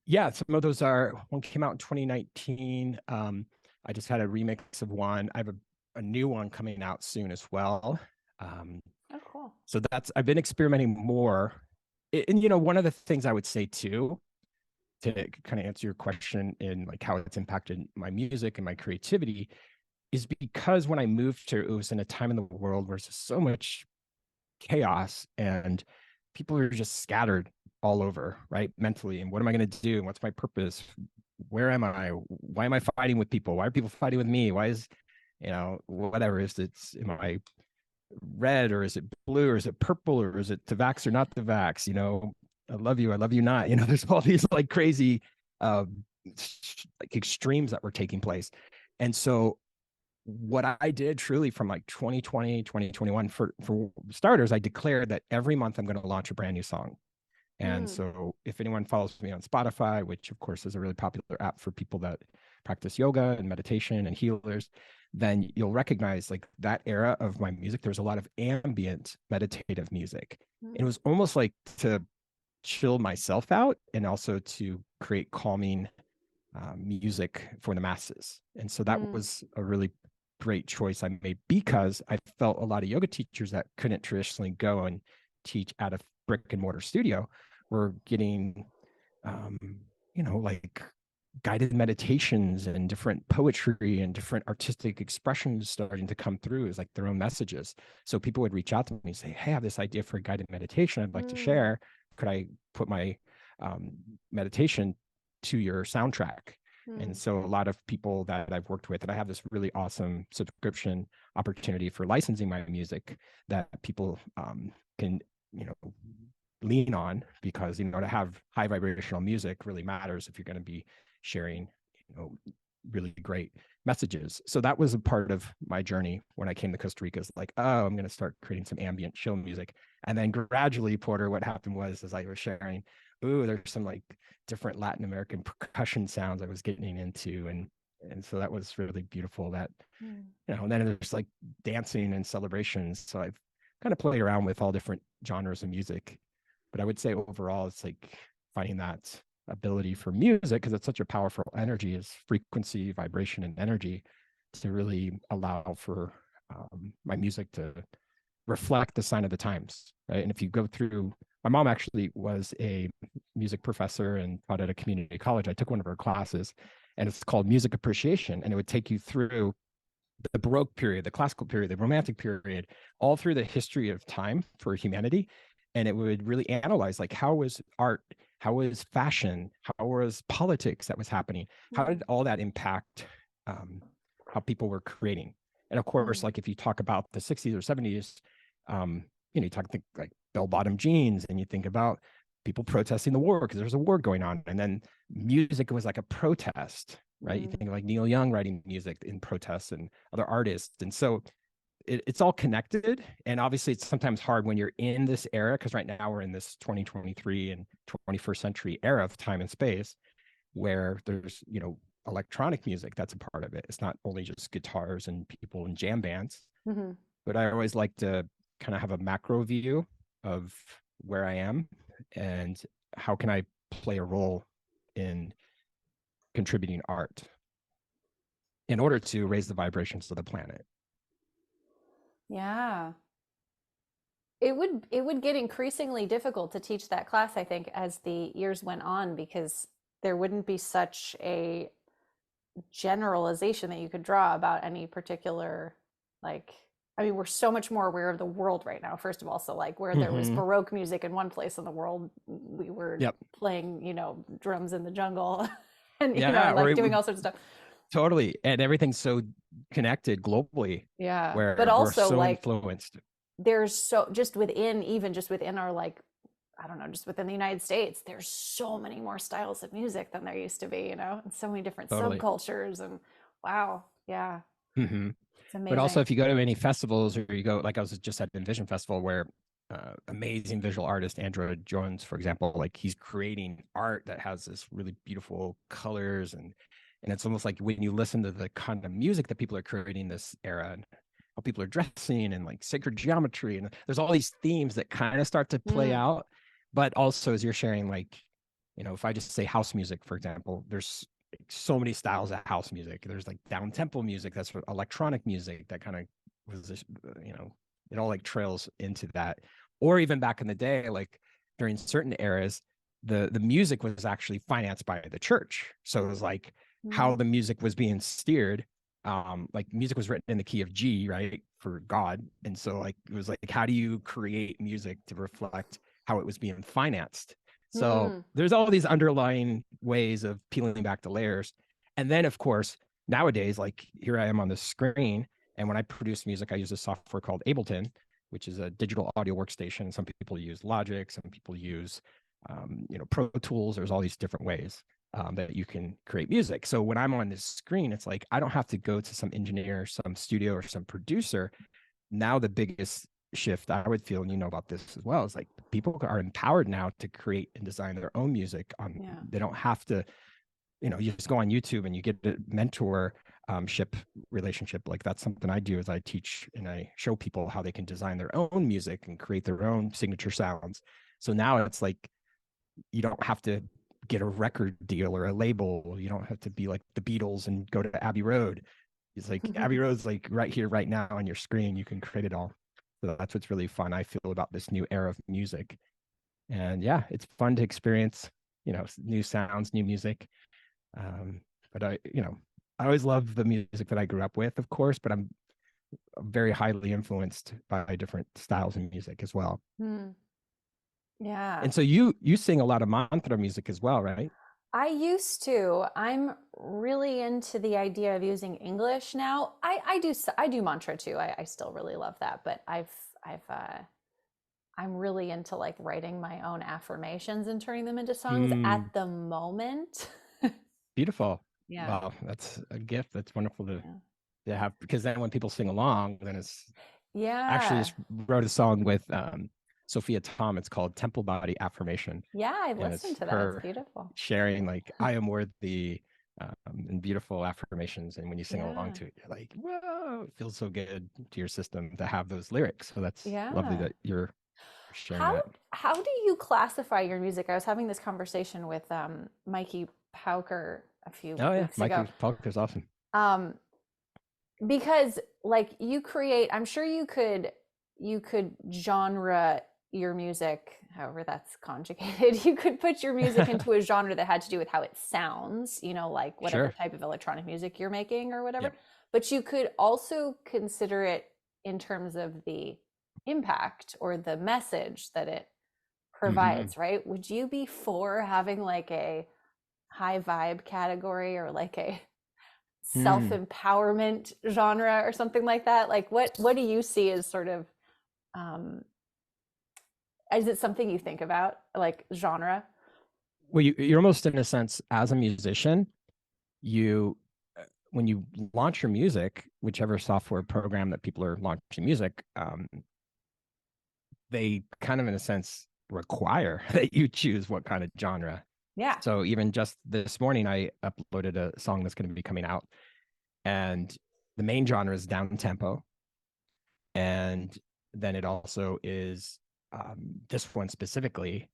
Yeah, some of those one came out in 2019. I just had a remix of one. I have a new one coming out soon as well. Oh, cool. So I've been experimenting more. And, one of the things I would say too, to kind of answer your question in like how it's impacted my music and my creativity, is because when I moved to, it was in a time in the world where there's so much chaos and people are just scattered all over, right? Mentally. And what am I going to do? And what's my purpose? Where am I? Why am I fighting with people? Why are people fighting with me? Why is, whatever is am I red, or is it blue, or is it purple, or is it to vax or not to vax? I love you not. There's all these like crazy like extremes that were taking place. And so what I did truly from like 2020, 2021, for starters, I declared that every month I'm going to launch a brand new song. And so if anyone follows me on Spotify, which of course is a really popular app for people that practice yoga and meditation and healers, then you'll recognize like that era of my music. There's a lot of ambient meditative music. It was almost like to chill myself out and also to create calming music for the masses. And so that was a really great choice I made, because I felt a lot of yoga teachers that couldn't traditionally go and teach at a brick and mortar studio were getting, like guided meditations and different poetry and different artistic expressions starting to come through as like their own messages. So people would reach out to me and say, hey, I have this idea for a guided meditation I'd like to share. Could I put my meditation to your soundtrack? And so a lot of people that I've worked with, and I have this really awesome subscription opportunity for licensing my music that people can, lean on, because, to have high vibrational music really matters if you're going to be sharing, really great messages. So that was a part of my journey when I came to Costa Rica, is like, oh, I'm going to start creating some ambient chill music. And then gradually, Porter, what happened was, as I was sharing, there's some like different Latin American percussion sounds I was getting into. And so that was really beautiful that, and then there's like dancing and celebrations. So I've kind of played around with all different genres of music, but I would say overall, it's like finding that ability for music, because it's such a powerful energy, is frequency, vibration, and energy, to really allow for my music to reflect the sign of the times, right? And if you go through, my mom actually was a music professor and taught at a community college. I took one of her classes, and it's called Music Appreciation, and it would take you through the Baroque period, the classical period, the Romantic period, all through the history of time for humanity. And it would really analyze like, how was art, how was fashion, how was politics that was happening, how did all that impact how people were creating. And of course, like if you talk about the 60s or 70s, you talk like bell-bottom jeans, and you think about people protesting the war because there's a war going on. And then music was like a protest, right? You think of like Neil Young writing music in protests and other artists. And so it's all connected. And obviously it's sometimes hard when you're in this era, because right now we're in this 2023 and 21st century era of time and space, where there's, you know, electronic music that's a part of it. It's not only just guitars and people in jam bands, but I always like to kind of have a macro view of where I am and how can I play a role in contributing art in order to raise the vibrations of the planet. Yeah. It would get increasingly difficult to teach that class, I think, as the years went on, because there wouldn't be such a generalization that you could draw about any particular, like, I mean, we're so much more aware of the world right now, first of all. So like where there was Baroque music in one place in the world, we were playing, you know, drums in the jungle and, you know, like doing all sorts of stuff. Totally. And everything's so connected globally. Yeah. Where but also we're so like influenced. There's so just within our, like, I don't know, just within the United States, there's so many more styles of music than there used to be, you know, and so many different subcultures, and wow. Yeah. It's amazing. But also if you go to any festivals, or you go, like I was just at the Envision Festival, where amazing visual artist Andrea Jones, for example, like he's creating art that has this really beautiful colors, and it's almost like when you listen to the kind of music that people are creating this era, and how people are dressing, and like sacred geometry, and there's all these themes that kind of start to play out. But also, as you're sharing, like, you know, if I just say house music, for example, there's so many styles of house music. There's like down tempo music, that's what electronic music, that kind of was, you know, it all like trails into that. Or even back in the day, like during certain eras, the music was actually financed by the church. So it was like how the music was being steered. Like music was written in the key of G, right, for God. And so like it was like, how do you create music to reflect how it was being financed? So there's all these underlying ways of peeling back the layers. And then of course, nowadays, like here I am on the screen, and when I produce music, I use a software called Ableton, which is a digital audio workstation. Some people use Logic, some people use, you know, Pro Tools. There's all these different ways that you can create music. So when I'm on this screen, it's like, I don't have to go to some engineer, some studio, or some producer. Now the biggest shift I would feel, and you know about this as well, is like people are empowered now to create and design their own music. They don't have to, you know, you just go on YouTube and you get a mentorship relationship. Like that's something I do, is I teach and I show people how they can design their own music and create their own signature sounds. So now it's like, you don't have to get a record deal or a label. You don't have to be like the Beatles and go to Abbey Road. It's like Abbey Road's like right here, right now on your screen. You can create it all. So that's what's really fun, I feel, about this new era of music. And yeah, it's fun to experience, you know, new sounds, new music. But I, you know, I always love the music that I grew up with, of course, but I'm very highly influenced by different styles of music as well. Yeah. And so you sing a lot of mantra music as well, right? I used to. I'm really into the idea of using English now. I do mantra too. I still really love that, but I'm really into like writing my own affirmations and turning them into songs at the moment. Beautiful. Yeah. Wow, that's a gift. That's wonderful to have, because then when people sing along, then it's actually just wrote a song with Sophia Tom. It's called Temple Body Affirmation. Yeah, I listened to that. It's beautiful. Sharing like, I am worthy, and beautiful affirmations. And when you sing along to it, you're like, whoa, it feels so good to your system to have those lyrics. So that's lovely that you're sharing that. How do you classify your music? I was having this conversation with Mikey Pauker a few weeks ago. Mikey Pauker's awesome. Because like you create, I'm sure you could genre your music, however that's conjugated. You could put your music into a genre that had to do with how it sounds, you know, like whatever type of electronic music you're making or whatever. But you could also consider it in terms of the impact or the message that it provides, right? Would you be for having like a high vibe category or like a self-empowerment genre or something like that? Like what do you see as sort of is it something you think about, like genre? Well, you're almost, in a sense, as a musician, when you launch your music, whichever software program that people are launching music, they kind of, in a sense, require that you choose what kind of genre. Yeah. So even just this morning, I uploaded a song that's going to be coming out, and the main genre is down tempo. And then it also is, this one specifically,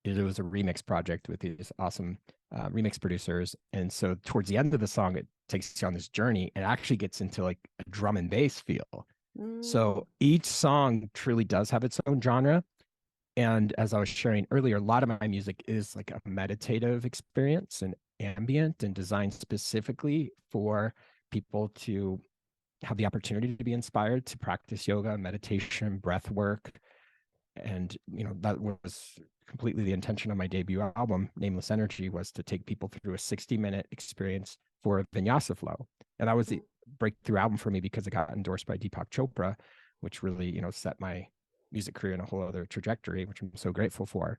it was a remix project with these awesome remix producers. And so towards the end of the song, it takes you on this journey and actually gets into like a drum and bass feel. So each song truly does have its own genre. And as I was sharing earlier, a lot of my music is like a meditative experience and ambient and designed specifically for people to have the opportunity to be inspired to practice yoga, meditation, breath work. And, that was completely the intention of my debut album, Nameless Energy, was to take people through a 60-minute experience for a vinyasa flow. And that was the breakthrough album for me because it got endorsed by Deepak Chopra, which really, set my music career in a whole other trajectory, which I'm so grateful for.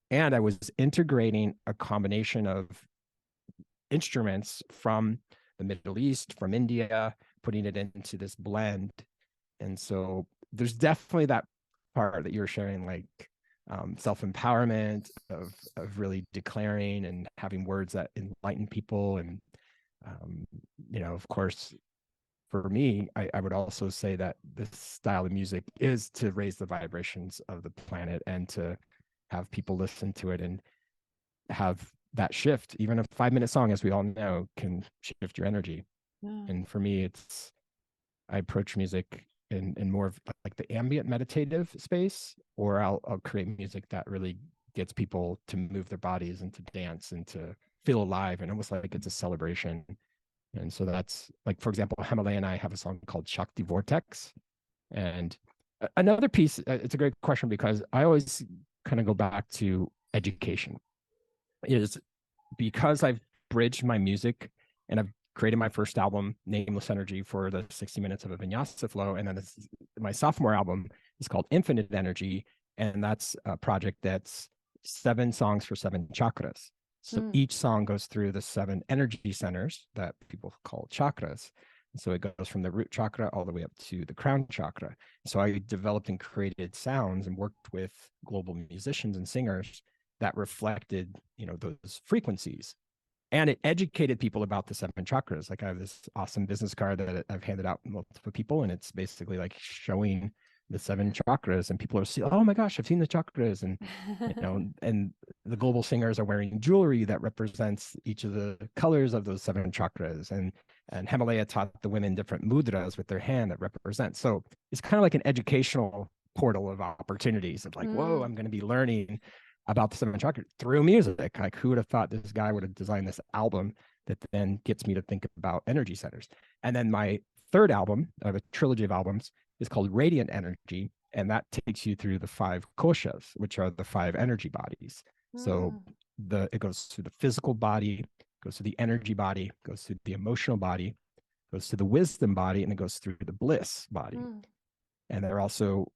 And I was integrating a combination of instruments from the Middle East, from India, putting it into this blend. And so there's definitely that part that you're sharing, like self-empowerment of really declaring and having words that enlighten people. And, of course, for me, I would also say that this style of music is to raise the vibrations of the planet and to have people listen to it and have that shift. Even a 5-minute song, as we all know, can shift your energy. And for me, I approach music in more of like the ambient meditative space, or I'll create music that really gets people to move their bodies and to dance and to feel alive, and almost like it's a celebration. And so that's like, for example, Hemalayaa and I have a song called Shakti Vortex. And another piece, it's a great question because I always kind of go back to education, is because I've bridged my music and I've created my first album, Nameless Energy, for the 60 minutes of a vinyasa flow. And then my sophomore album is called Infinite Energy. And that's a project that's 7 songs for 7 chakras. So each song goes through the 7 energy centers that people call chakras. And so it goes from the root chakra all the way up to the crown chakra. So I developed and created sounds and worked with global musicians and singers that reflected, those frequencies. And it educated people about the 7 chakras. Like I have this awesome business card that I've handed out to multiple people, and it's basically like showing the 7 chakras, and people are saying, "Oh my gosh, I've seen the chakras." And and the global singers are wearing jewelry that represents each of the colors of those 7 chakras. And Hemalayaa taught the women different mudras with their hand that represent. So it's kind of like an educational portal of opportunities of like, whoa, I'm going to be learning about the 7 chakras through music. Like, who would have thought this guy would have designed this album that then gets me to think about energy centers? And then my third album, I have a trilogy of albums, is called Radiant Energy, and that takes you through the 5 koshas, which are the 5 energy bodies. So it goes through the physical body, goes to the energy body, goes through the emotional body, goes to the wisdom body, and it goes through the bliss body. And there are also,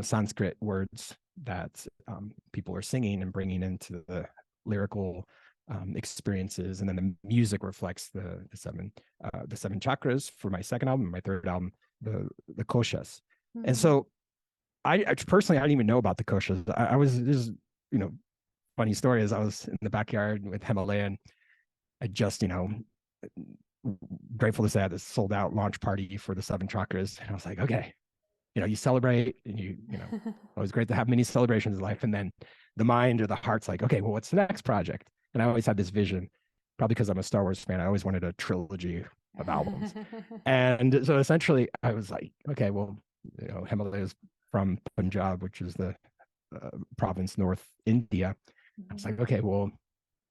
Sanskrit words that people are singing and bringing into the lyrical experiences, and then the music reflects the seven chakras for my second album. My third album, the koshas. And so I personally, I didn't even know about the koshas. I was, this funny story is I was in the backyard with Hemalayaa, and I just, grateful to say I had this sold out launch party for the 7 chakras. And I was like, okay, you celebrate, and it was great to have many celebrations in life. And then the mind or the heart's like, okay, well, what's the next project? And I always had this vision, probably because I'm a Star Wars fan. I always wanted a trilogy of albums. And so essentially I was like, okay, well, Hemalayaa is from Punjab, which is the province, North India. I was like, okay, well,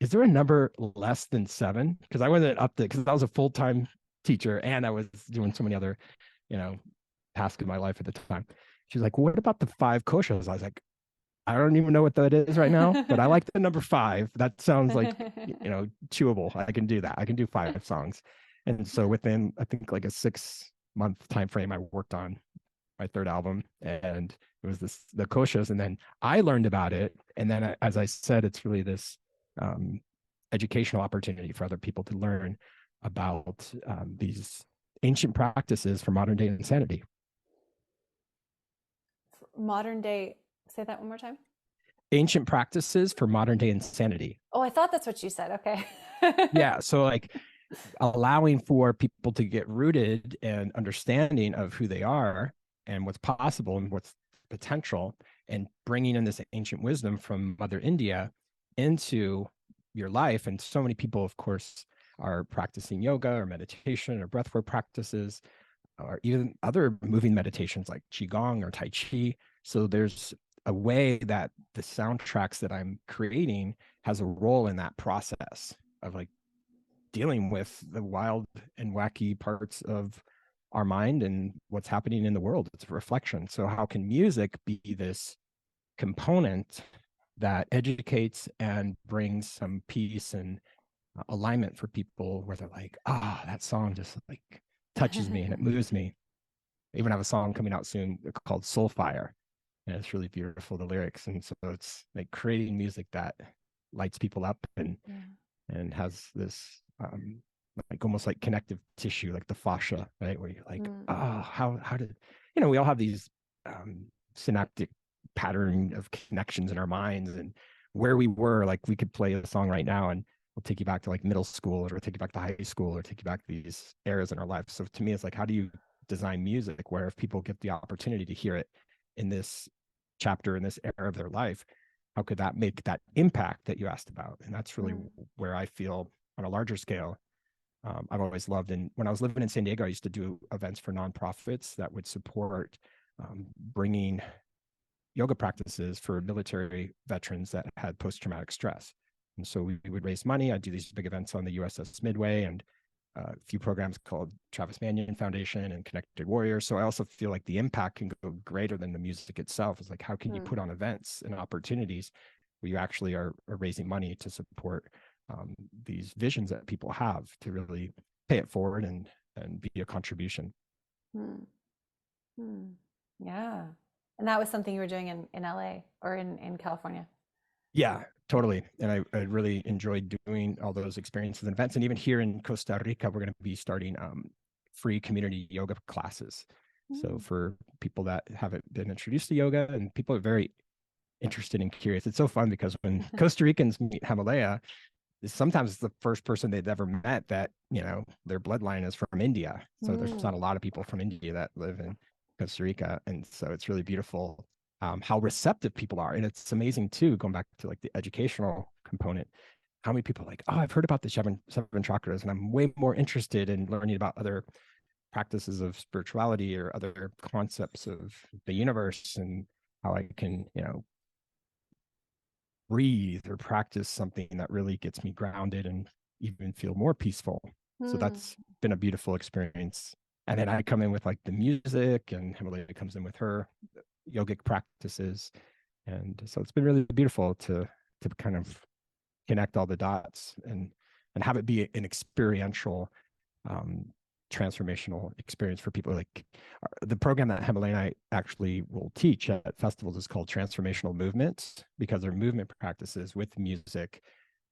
is there a number less than 7? Because I wasn't up to, because I was a full-time teacher and I was doing so many other, tasks in my life at the time. She's like, what about the 5 koshas? I was like, I don't even know what that is right now, but I like the number 5. That sounds like, chewable. I can do that. I can do 5 songs. And so within, I think, like a 6-month time frame, I worked on my third album, and it was the koshas. And then I learned about it. And then, as I said, it's really this educational opportunity for other people to learn about these ancient practices for modern day insanity. Modern day, say that one more time. Ancient practices for modern day insanity. Oh, I thought that's what you said. Okay. Yeah. So like allowing for people to get rooted and understanding of who they are and what's possible and what's potential, and bringing in this ancient wisdom from Mother India into your life. And so many people, of course, are practicing yoga or meditation or breathwork practices, or even other moving meditations like Qigong or Tai Chi. So there's a way that the soundtracks that I'm creating has a role in that process of like dealing with the wild and wacky parts of our mind and what's happening in the world. It's a reflection. So how can music be this component that educates and brings some peace and alignment for people, where they're like, ah, that song just like touches me and it moves me. I even have a song coming out soon called Soul Fire, and it's really beautiful, the lyrics. And so it's like creating music that lights people up and has this like almost like connective tissue, like the fascia, right? Where you're like, oh, how did, we all have these synaptic pattern of connections in our minds, and where we were, like we could play a song right now and we'll take you back to like middle school, or take you back to high school, or take you back to these eras in our life. So to me, it's like, how do you design music where if people get the opportunity to hear it in this chapter, in this era of their life, how could that make that impact that you asked about? And that's really where I feel on a larger scale. I've always loved, and when I was living in San Diego, I used to do events for nonprofits that would support bringing yoga practices for military veterans that had post-traumatic stress. And so we would raise money. I'd do these big events on the USS Midway, and a few programs called Travis Manion Foundation and Connected Warriors. So I also feel like the impact can go greater than the music itself. It's like, how can you put on events and opportunities where you actually are raising money to support these visions that people have, to really pay it forward and be a contribution. Yeah. And that was something you were doing in LA or in California? Yeah, totally. And I really enjoyed doing all those experiences and events. And even here in Costa Rica, we're going to be starting free community yoga classes. So for people that haven't been introduced to yoga, and people are very interested and curious. It's so fun because when Costa Ricans meet Hemalayaa, sometimes it's the first person they've ever met that, their bloodline is from India. So there's not a lot of people from India that live in Costa Rica. And so it's really beautiful how receptive people are. And it's amazing too, going back to like the educational component, how many people are like, oh, I've heard about the seven chakras, and I'm way more interested in learning about other practices of spirituality or other concepts of the universe, and how I can, breathe or practice something that really gets me grounded and even feel more peaceful. So that's been a beautiful experience. And then I come in with like the music, and Hemalayaa comes in with her yogic practices. And so it's been really beautiful to kind of connect all the dots and have it be an experiential transformational experience for people. Like the program that Hemalayaa and I actually will teach at festivals is called Transformational Movements, because they're movement practices with music,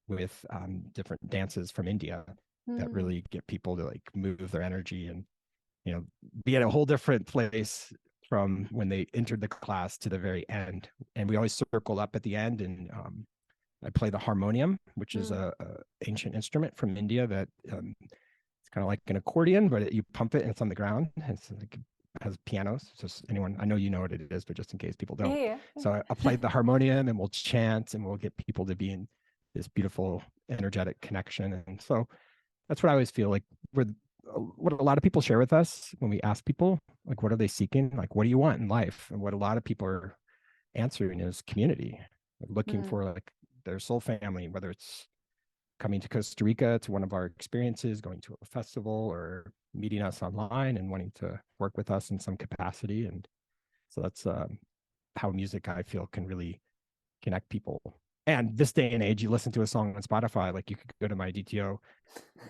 with different dances from India that really get people to like move their energy and, be at a whole different place from when they entered the class to the very end. And we always circle up at the end, and I play the harmonium, which is a ancient instrument from India that it's kind of like an accordion, but you pump it and it's on the ground. It's like, it has pianos. Just anyone, I know you know what it is, but just in case people don't. Yeah. So I'll play the harmonium, and we'll chant, and we'll get people to be in this beautiful energetic connection. And so that's what I always feel like what a lot of people share with us when we ask people, like, what are they seeking? Like, what do you want in life? And what a lot of people are answering is community, looking for like their soul family, whether it's coming to Costa Rica to one of our experiences, going to a festival, or meeting us online and wanting to work with us in some capacity. And so that's how music, I feel, can really connect people. And this day and age, you listen to a song on Spotify, like you could go to my DTO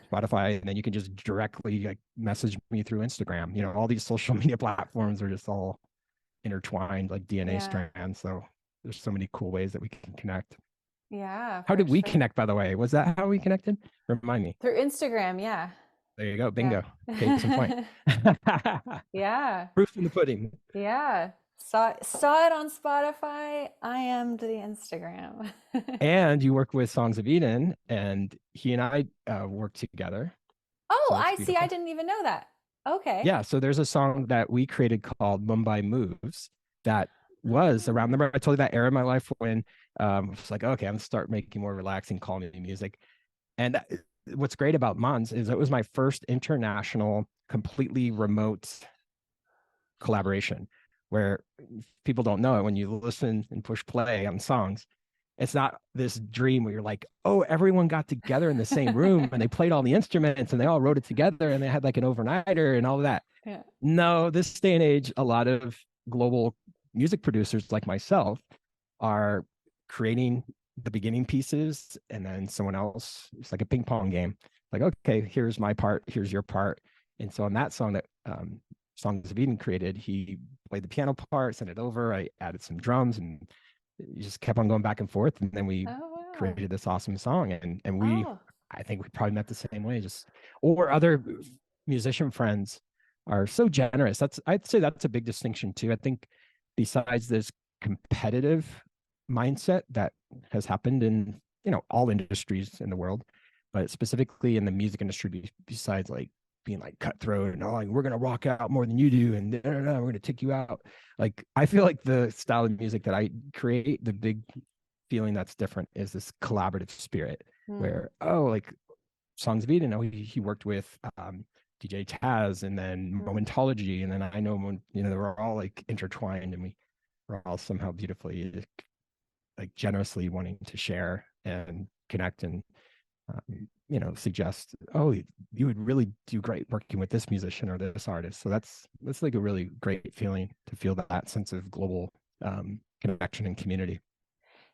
Spotify, and then you can just directly like message me through Instagram. All these social media platforms are just all intertwined like DNA strands. So there's so many cool ways that we can connect. Yeah. How did we connect, by the way? Was that how we connected? Remind me. Through Instagram, yeah. There you go. Bingo. Case in point. Yeah. Proof in the pudding. Yeah. Saw it on Spotify. I am the Instagram. And you work with Songs of Eden, and he and I work together. Oh, So I see. I beautiful. didn't even know that. Okay. Yeah. So there's a song that we created called Mumbai Moves that was around. Remember, I told you that era of my life when I was like, okay, I'm gonna start making more relaxing, calming music. And what's great about Mons is it was my first international, completely remote collaboration where people don't know it. When you listen and push play on songs, it's not this dream where you're like, oh, everyone got together in the same room and they played all the instruments and they all wrote it together and they had like an overnighter and all of that. Yeah. No, this day and age, a lot of global music producers like myself are creating the beginning pieces, and then someone else, it's like a ping pong game. Like, okay, here's my part, here's your part. And so on that song that Songs of Eden created, he played the piano part, sent it over, I added some drums, and you just kept on going back and forth. And then we created this awesome song. And we, I think we probably met the same way, just, or other musician friends are so generous. I'd say that's a big distinction too. I think besides this competitive mindset that has happened in, all industries in the world, but specifically in the music industry, besides like being like cutthroat and like, we're going to rock out more than you do, and we're going to take you out. Like, I feel like the style of music that I create, the big feeling that's different is this collaborative spirit where, like Songs of Eden, he worked with DJ Taz, and then Momentology, and then I know, we're all like intertwined, and we're all somehow beautifully, like generously wanting to share and connect and suggest, oh, you would really do great working with this musician or this artist. So that's like a really great feeling, to feel that sense of global connection and community.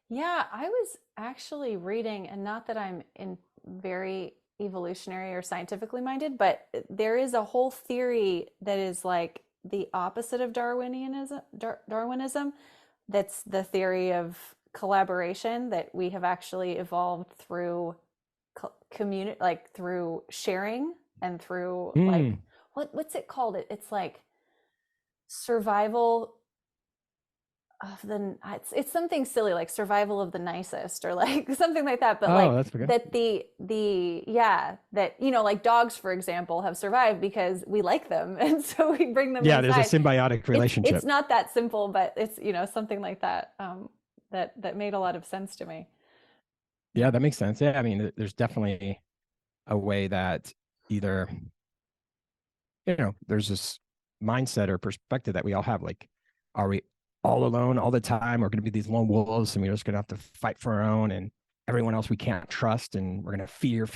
Yeah, I was actually reading, and not that I'm in very evolutionary or scientifically minded, but there is a whole theory that is like the opposite of Darwinism. That's the theory of collaboration, that we have actually evolved through community, like through sharing and through like what's it called? It's like survival of the, it's something silly like survival of the nicest, or like something like that. But that like dogs, for example, have survived because we like them, and so we bring them inside. There's a symbiotic relationship. It's not that simple, but it's something like that. That made a lot of sense to me. Yeah, that makes sense. Yeah, I mean, there's definitely a way that either, there's this mindset or perspective that we all have. Like, are we all alone all the time? We're going to be these lone wolves, and we're just going to have to fight for our own, and everyone else we can't trust, and we're going to fear.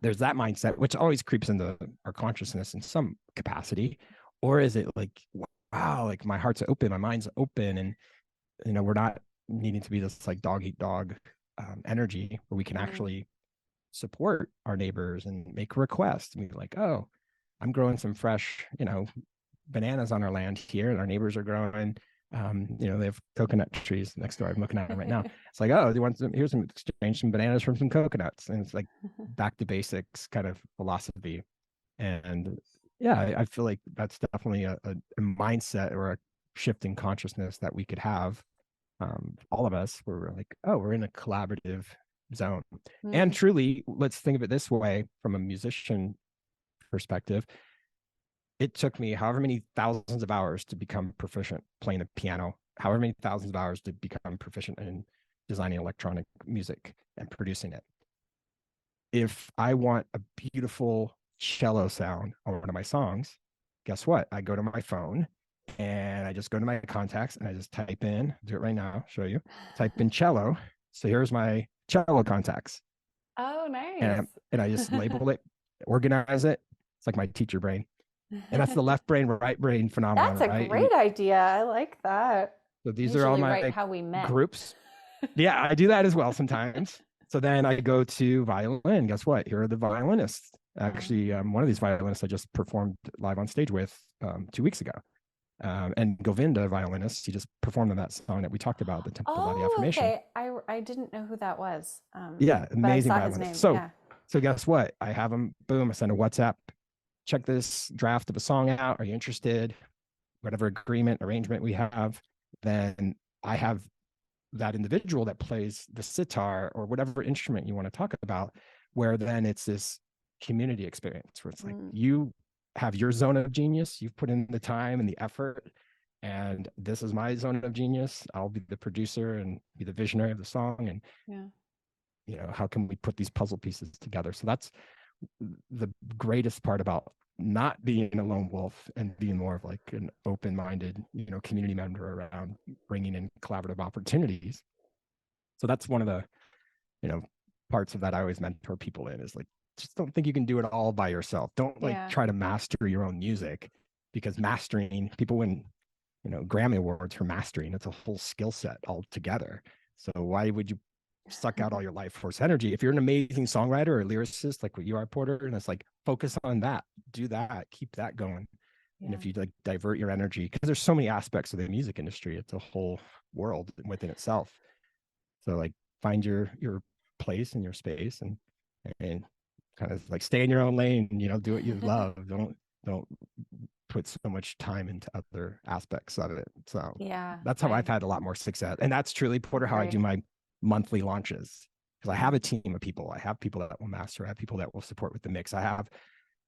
There's that mindset, which always creeps into our consciousness in some capacity. Or is it like, wow, like my heart's open, my mind's open, and, we're not needing to be this like dog eat dog energy, where we can actually support our neighbors and make requests and be like, oh, I'm growing some fresh, bananas on our land here, and our neighbors are growing, they have coconut trees next door. I'm looking at them right now. It's like, oh, do you want some? Here's some, exchange some bananas from some coconuts. And it's like back to basics kind of philosophy. And yeah, I feel like that's definitely a mindset or a shift in consciousness that we could have, all of us, where we're like, oh, we're in a collaborative zone. And truly, let's think of it this way, from a musician perspective, it took me however many thousands of hours to become proficient playing the piano, however many thousands of hours to become proficient in designing electronic music and producing it. If I want a beautiful cello sound on one of my songs, guess what? I go to my phone and I just go to my contacts and I just type in, do it right now, show you, type in cello. So here's my cello contacts. Oh, nice. And I just label it, organize it. It's like my teacher brain. And that's the left brain, right brain phenomenon. That's a great idea. I like that. So these are all my how we met. Groups. Yeah, I do that as well sometimes. So then I go to violin. Guess what? Here are the violinists. Actually, one of these violinists I just performed live on stage with 2 weeks ago. And Govinda, violinist, he just performed on that song that we talked about, the Temple Body Affirmation. Okay. I didn't know who that was. Yeah, amazing violinist. So So guess what? I have them, boom, I send a WhatsApp, check this draft of a song out. Are you interested? Whatever agreement, arrangement we have, then I have that individual that plays the sitar or whatever instrument you want to talk about, where then it's this community experience where it's like you have your zone of genius, you've put in the time and the effort, and this is my zone of genius. I'll be the producer and be the visionary of the song. And you know, how can we put these puzzle pieces together? So that's the greatest part about not being a lone wolf and being more of like an open-minded, you know, community member around bringing in collaborative opportunities. So that's one of the, you know, parts of that I always mentor people in, is like, just don't think you can do it all by yourself. Don't like try to master your own music, because mastering, people win, you know, Grammy Awards for mastering. It's a whole skill set altogether. So why would you suck out all your life force energy? If you're an amazing songwriter or a lyricist like what you are, Porter, and it's like, focus on that, do that, keep that going. And if you like divert your energy, because there's so many aspects of the music industry, it's a whole world within itself. So like find your place and your space, and kind of like stay in your own lane, you know, do what you love. Don't put so much time into other aspects of it. So that's how I've had a lot more success. And that's truly, Porter, how I do my monthly launches, because I have a team of people. I have people that will master. I have people that will support with the mix. I have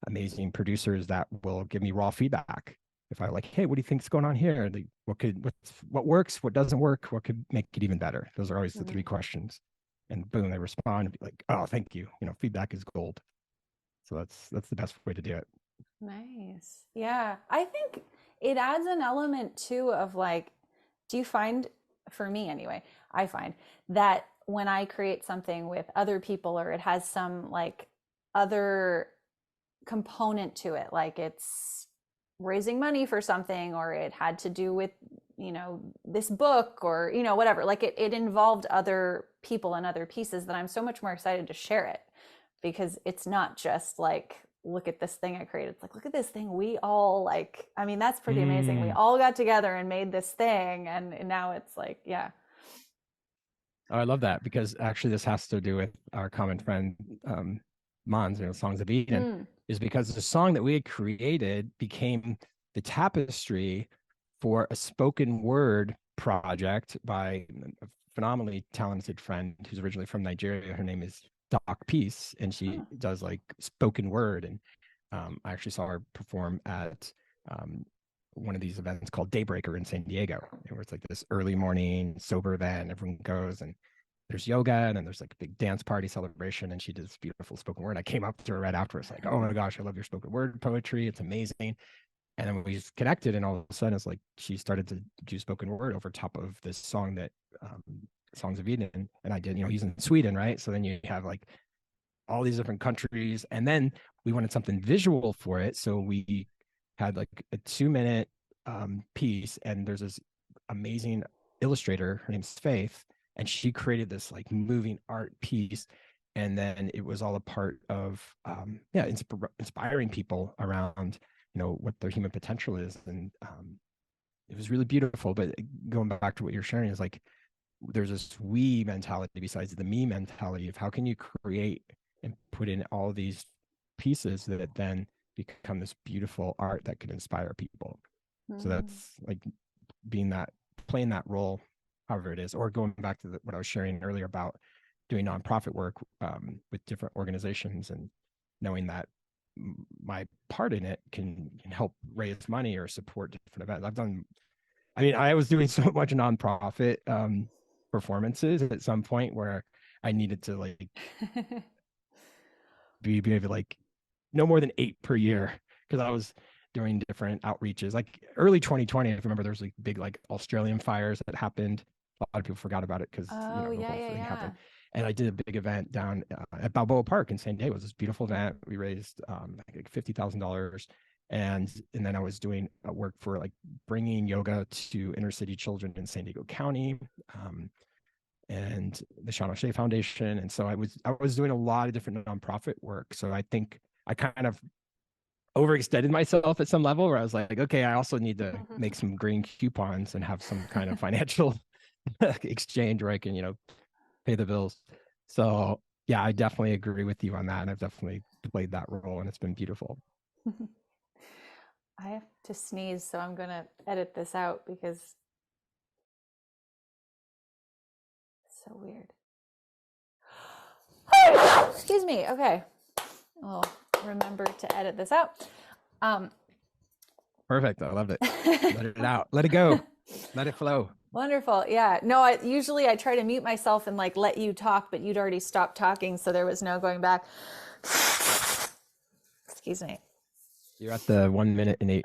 amazing producers that will give me raw feedback. If I like, hey, what do you think's going on here? Like, what works, what doesn't work, what could make it even better? Those are always the three questions. And boom, they respond and be like, oh, thank you. You know, feedback is gold. So that's the best way to do it. Nice. Yeah. I think it adds an element too of like, do you find, for me anyway, I find that when I create something with other people, or it has some like other component to it, like it's raising money for something, or it had to do with, you know, this book, or, you know, whatever, like it involved other people and other pieces, that I'm so much more excited to share it, because it's not just like, look at this thing I created. It's like, look at this thing we all like, I mean, that's pretty amazing. We all got together and made this thing, and now it's like, Oh, I love that, because actually this has to do with our common friend, Mons, you know, Songs of Eden, is because the song that we had created became the tapestry for a spoken word project by a phenomenally talented friend who's originally from Nigeria. Her name is Doc Peace, and she does like spoken word. And I actually saw her perform at one of these events called Daybreaker in San Diego, where it's like this early morning sober event. Everyone goes, and there's yoga, and then there's like a big dance party celebration, and she did this beautiful spoken word. I came up to her right after. It's like, oh my gosh, I love your spoken word poetry. It's amazing. And then we connected, and all of a sudden it's like she started to do spoken word over top of this song that Songs of Eden, and I did, you know, he's in Sweden, right? So then you have like all these different countries, and then we wanted something visual for it. So we had like a 2-minute piece, and there's this amazing illustrator, her name's Faith, and she created this like moving art piece. And then it was all a part of inspiring people around, you know, what their human potential is. And it was really beautiful. But going back to what you're sharing, is like, there's this we mentality besides the me mentality of how can you create and put in all these pieces that then become this beautiful art that can inspire people. So that's like playing that role, however it is, or going back to what I was sharing earlier about doing nonprofit work with different organizations, and knowing that my part in it can help raise money or support different events. I was doing so much nonprofit performances at some point where I needed to like be maybe like no more than 8 per year, because I was doing different outreaches. Like early 2020, I remember there was like big like Australian fires that happened. A lot of people forgot about it because the whole thing happened. And I did a big event down at Balboa Park in San Diego. It was this beautiful event. We raised like $50,000. And then I was doing work for like bringing yoga to inner city children in San Diego County, and the Sean O'Shea Foundation. And so I was doing a lot of different nonprofit work. So I think I kind of overextended myself at some level, where I was like, okay, I also need to make some green coupons and have some kind of financial exchange where I can, you know, pay the bills. So Yeah, I definitely agree with you on that. And I've definitely played that role and it's been beautiful. I have to sneeze, so I'm going to edit this out because it's so weird. Excuse me. Okay. I'll remember to edit this out. Perfect. I loved it. Let it out. Let it go. Let it flow. Wonderful. Yeah. No, I usually try to mute myself and like let you talk, but you'd already stopped talking, so there was no going back. Excuse me. You're at the 1 minute and 8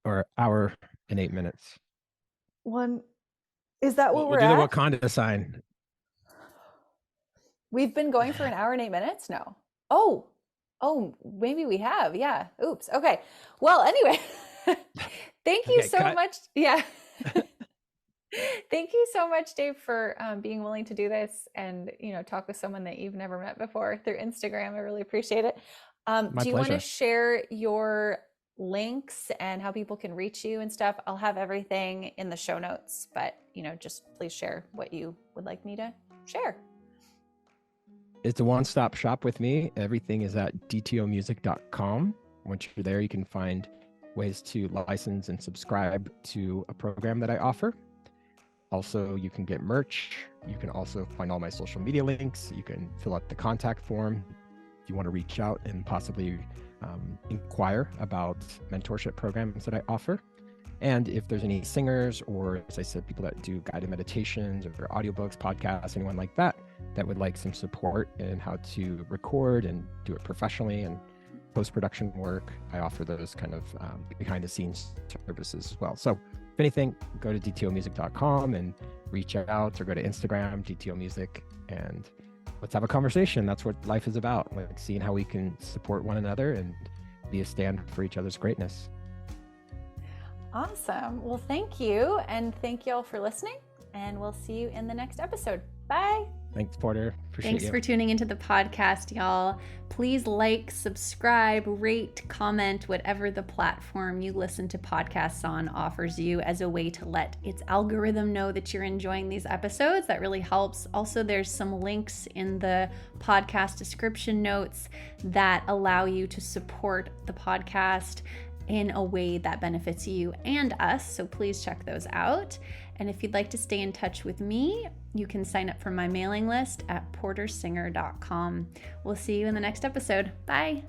or hour and 8 minutes. Is that what we're do at? The Wakanda sign. We've been going for an hour and 8 minutes? No. Oh, maybe we have. Yeah. Oops. Okay. Well, anyway, thank you so much. Yeah. Thank you so much, Dave, for being willing to do this and, talk with someone that you've never met before through Instagram. I really appreciate it. Do you want to share your links and how people can reach you and stuff? I'll have everything in the show notes, but, just please share what you would like me to share. It's a one-stop shop with me. Everything is at dtomusic.com. Once you're there, you can find ways to license and subscribe to a program that I offer. Also, you can get merch. You can also find all my social media links. You can fill out the contact form if you want to reach out and possibly inquire about mentorship programs that I offer. And if there's any singers or, as I said, people that do guided meditations or audiobooks, podcasts, anyone like that, that would like some support in how to record and do it professionally and post-production work, I offer those kind of behind the scenes services as well. So if anything, go to dtomusic.com and reach out, or go to Instagram, DTO Music, and let's have a conversation. That's what life is about, like seeing how we can support one another and be a stand for each other's greatness. Awesome. Well, thank you. And thank you all for listening. And we'll see you in the next episode. Bye. Thanks, Porter. Thanks for tuning into the podcast, y'all. Please like, subscribe, rate, comment, whatever the platform you listen to podcasts on offers you as a way to let its algorithm know that you're enjoying these episodes. That really helps. Also, there's some links in the podcast description notes that allow you to support the podcast in a way that benefits you and us. So please check those out. And if you'd like to stay in touch with me, you can sign up for my mailing list at portersinger.com. We'll see you in the next episode. Bye.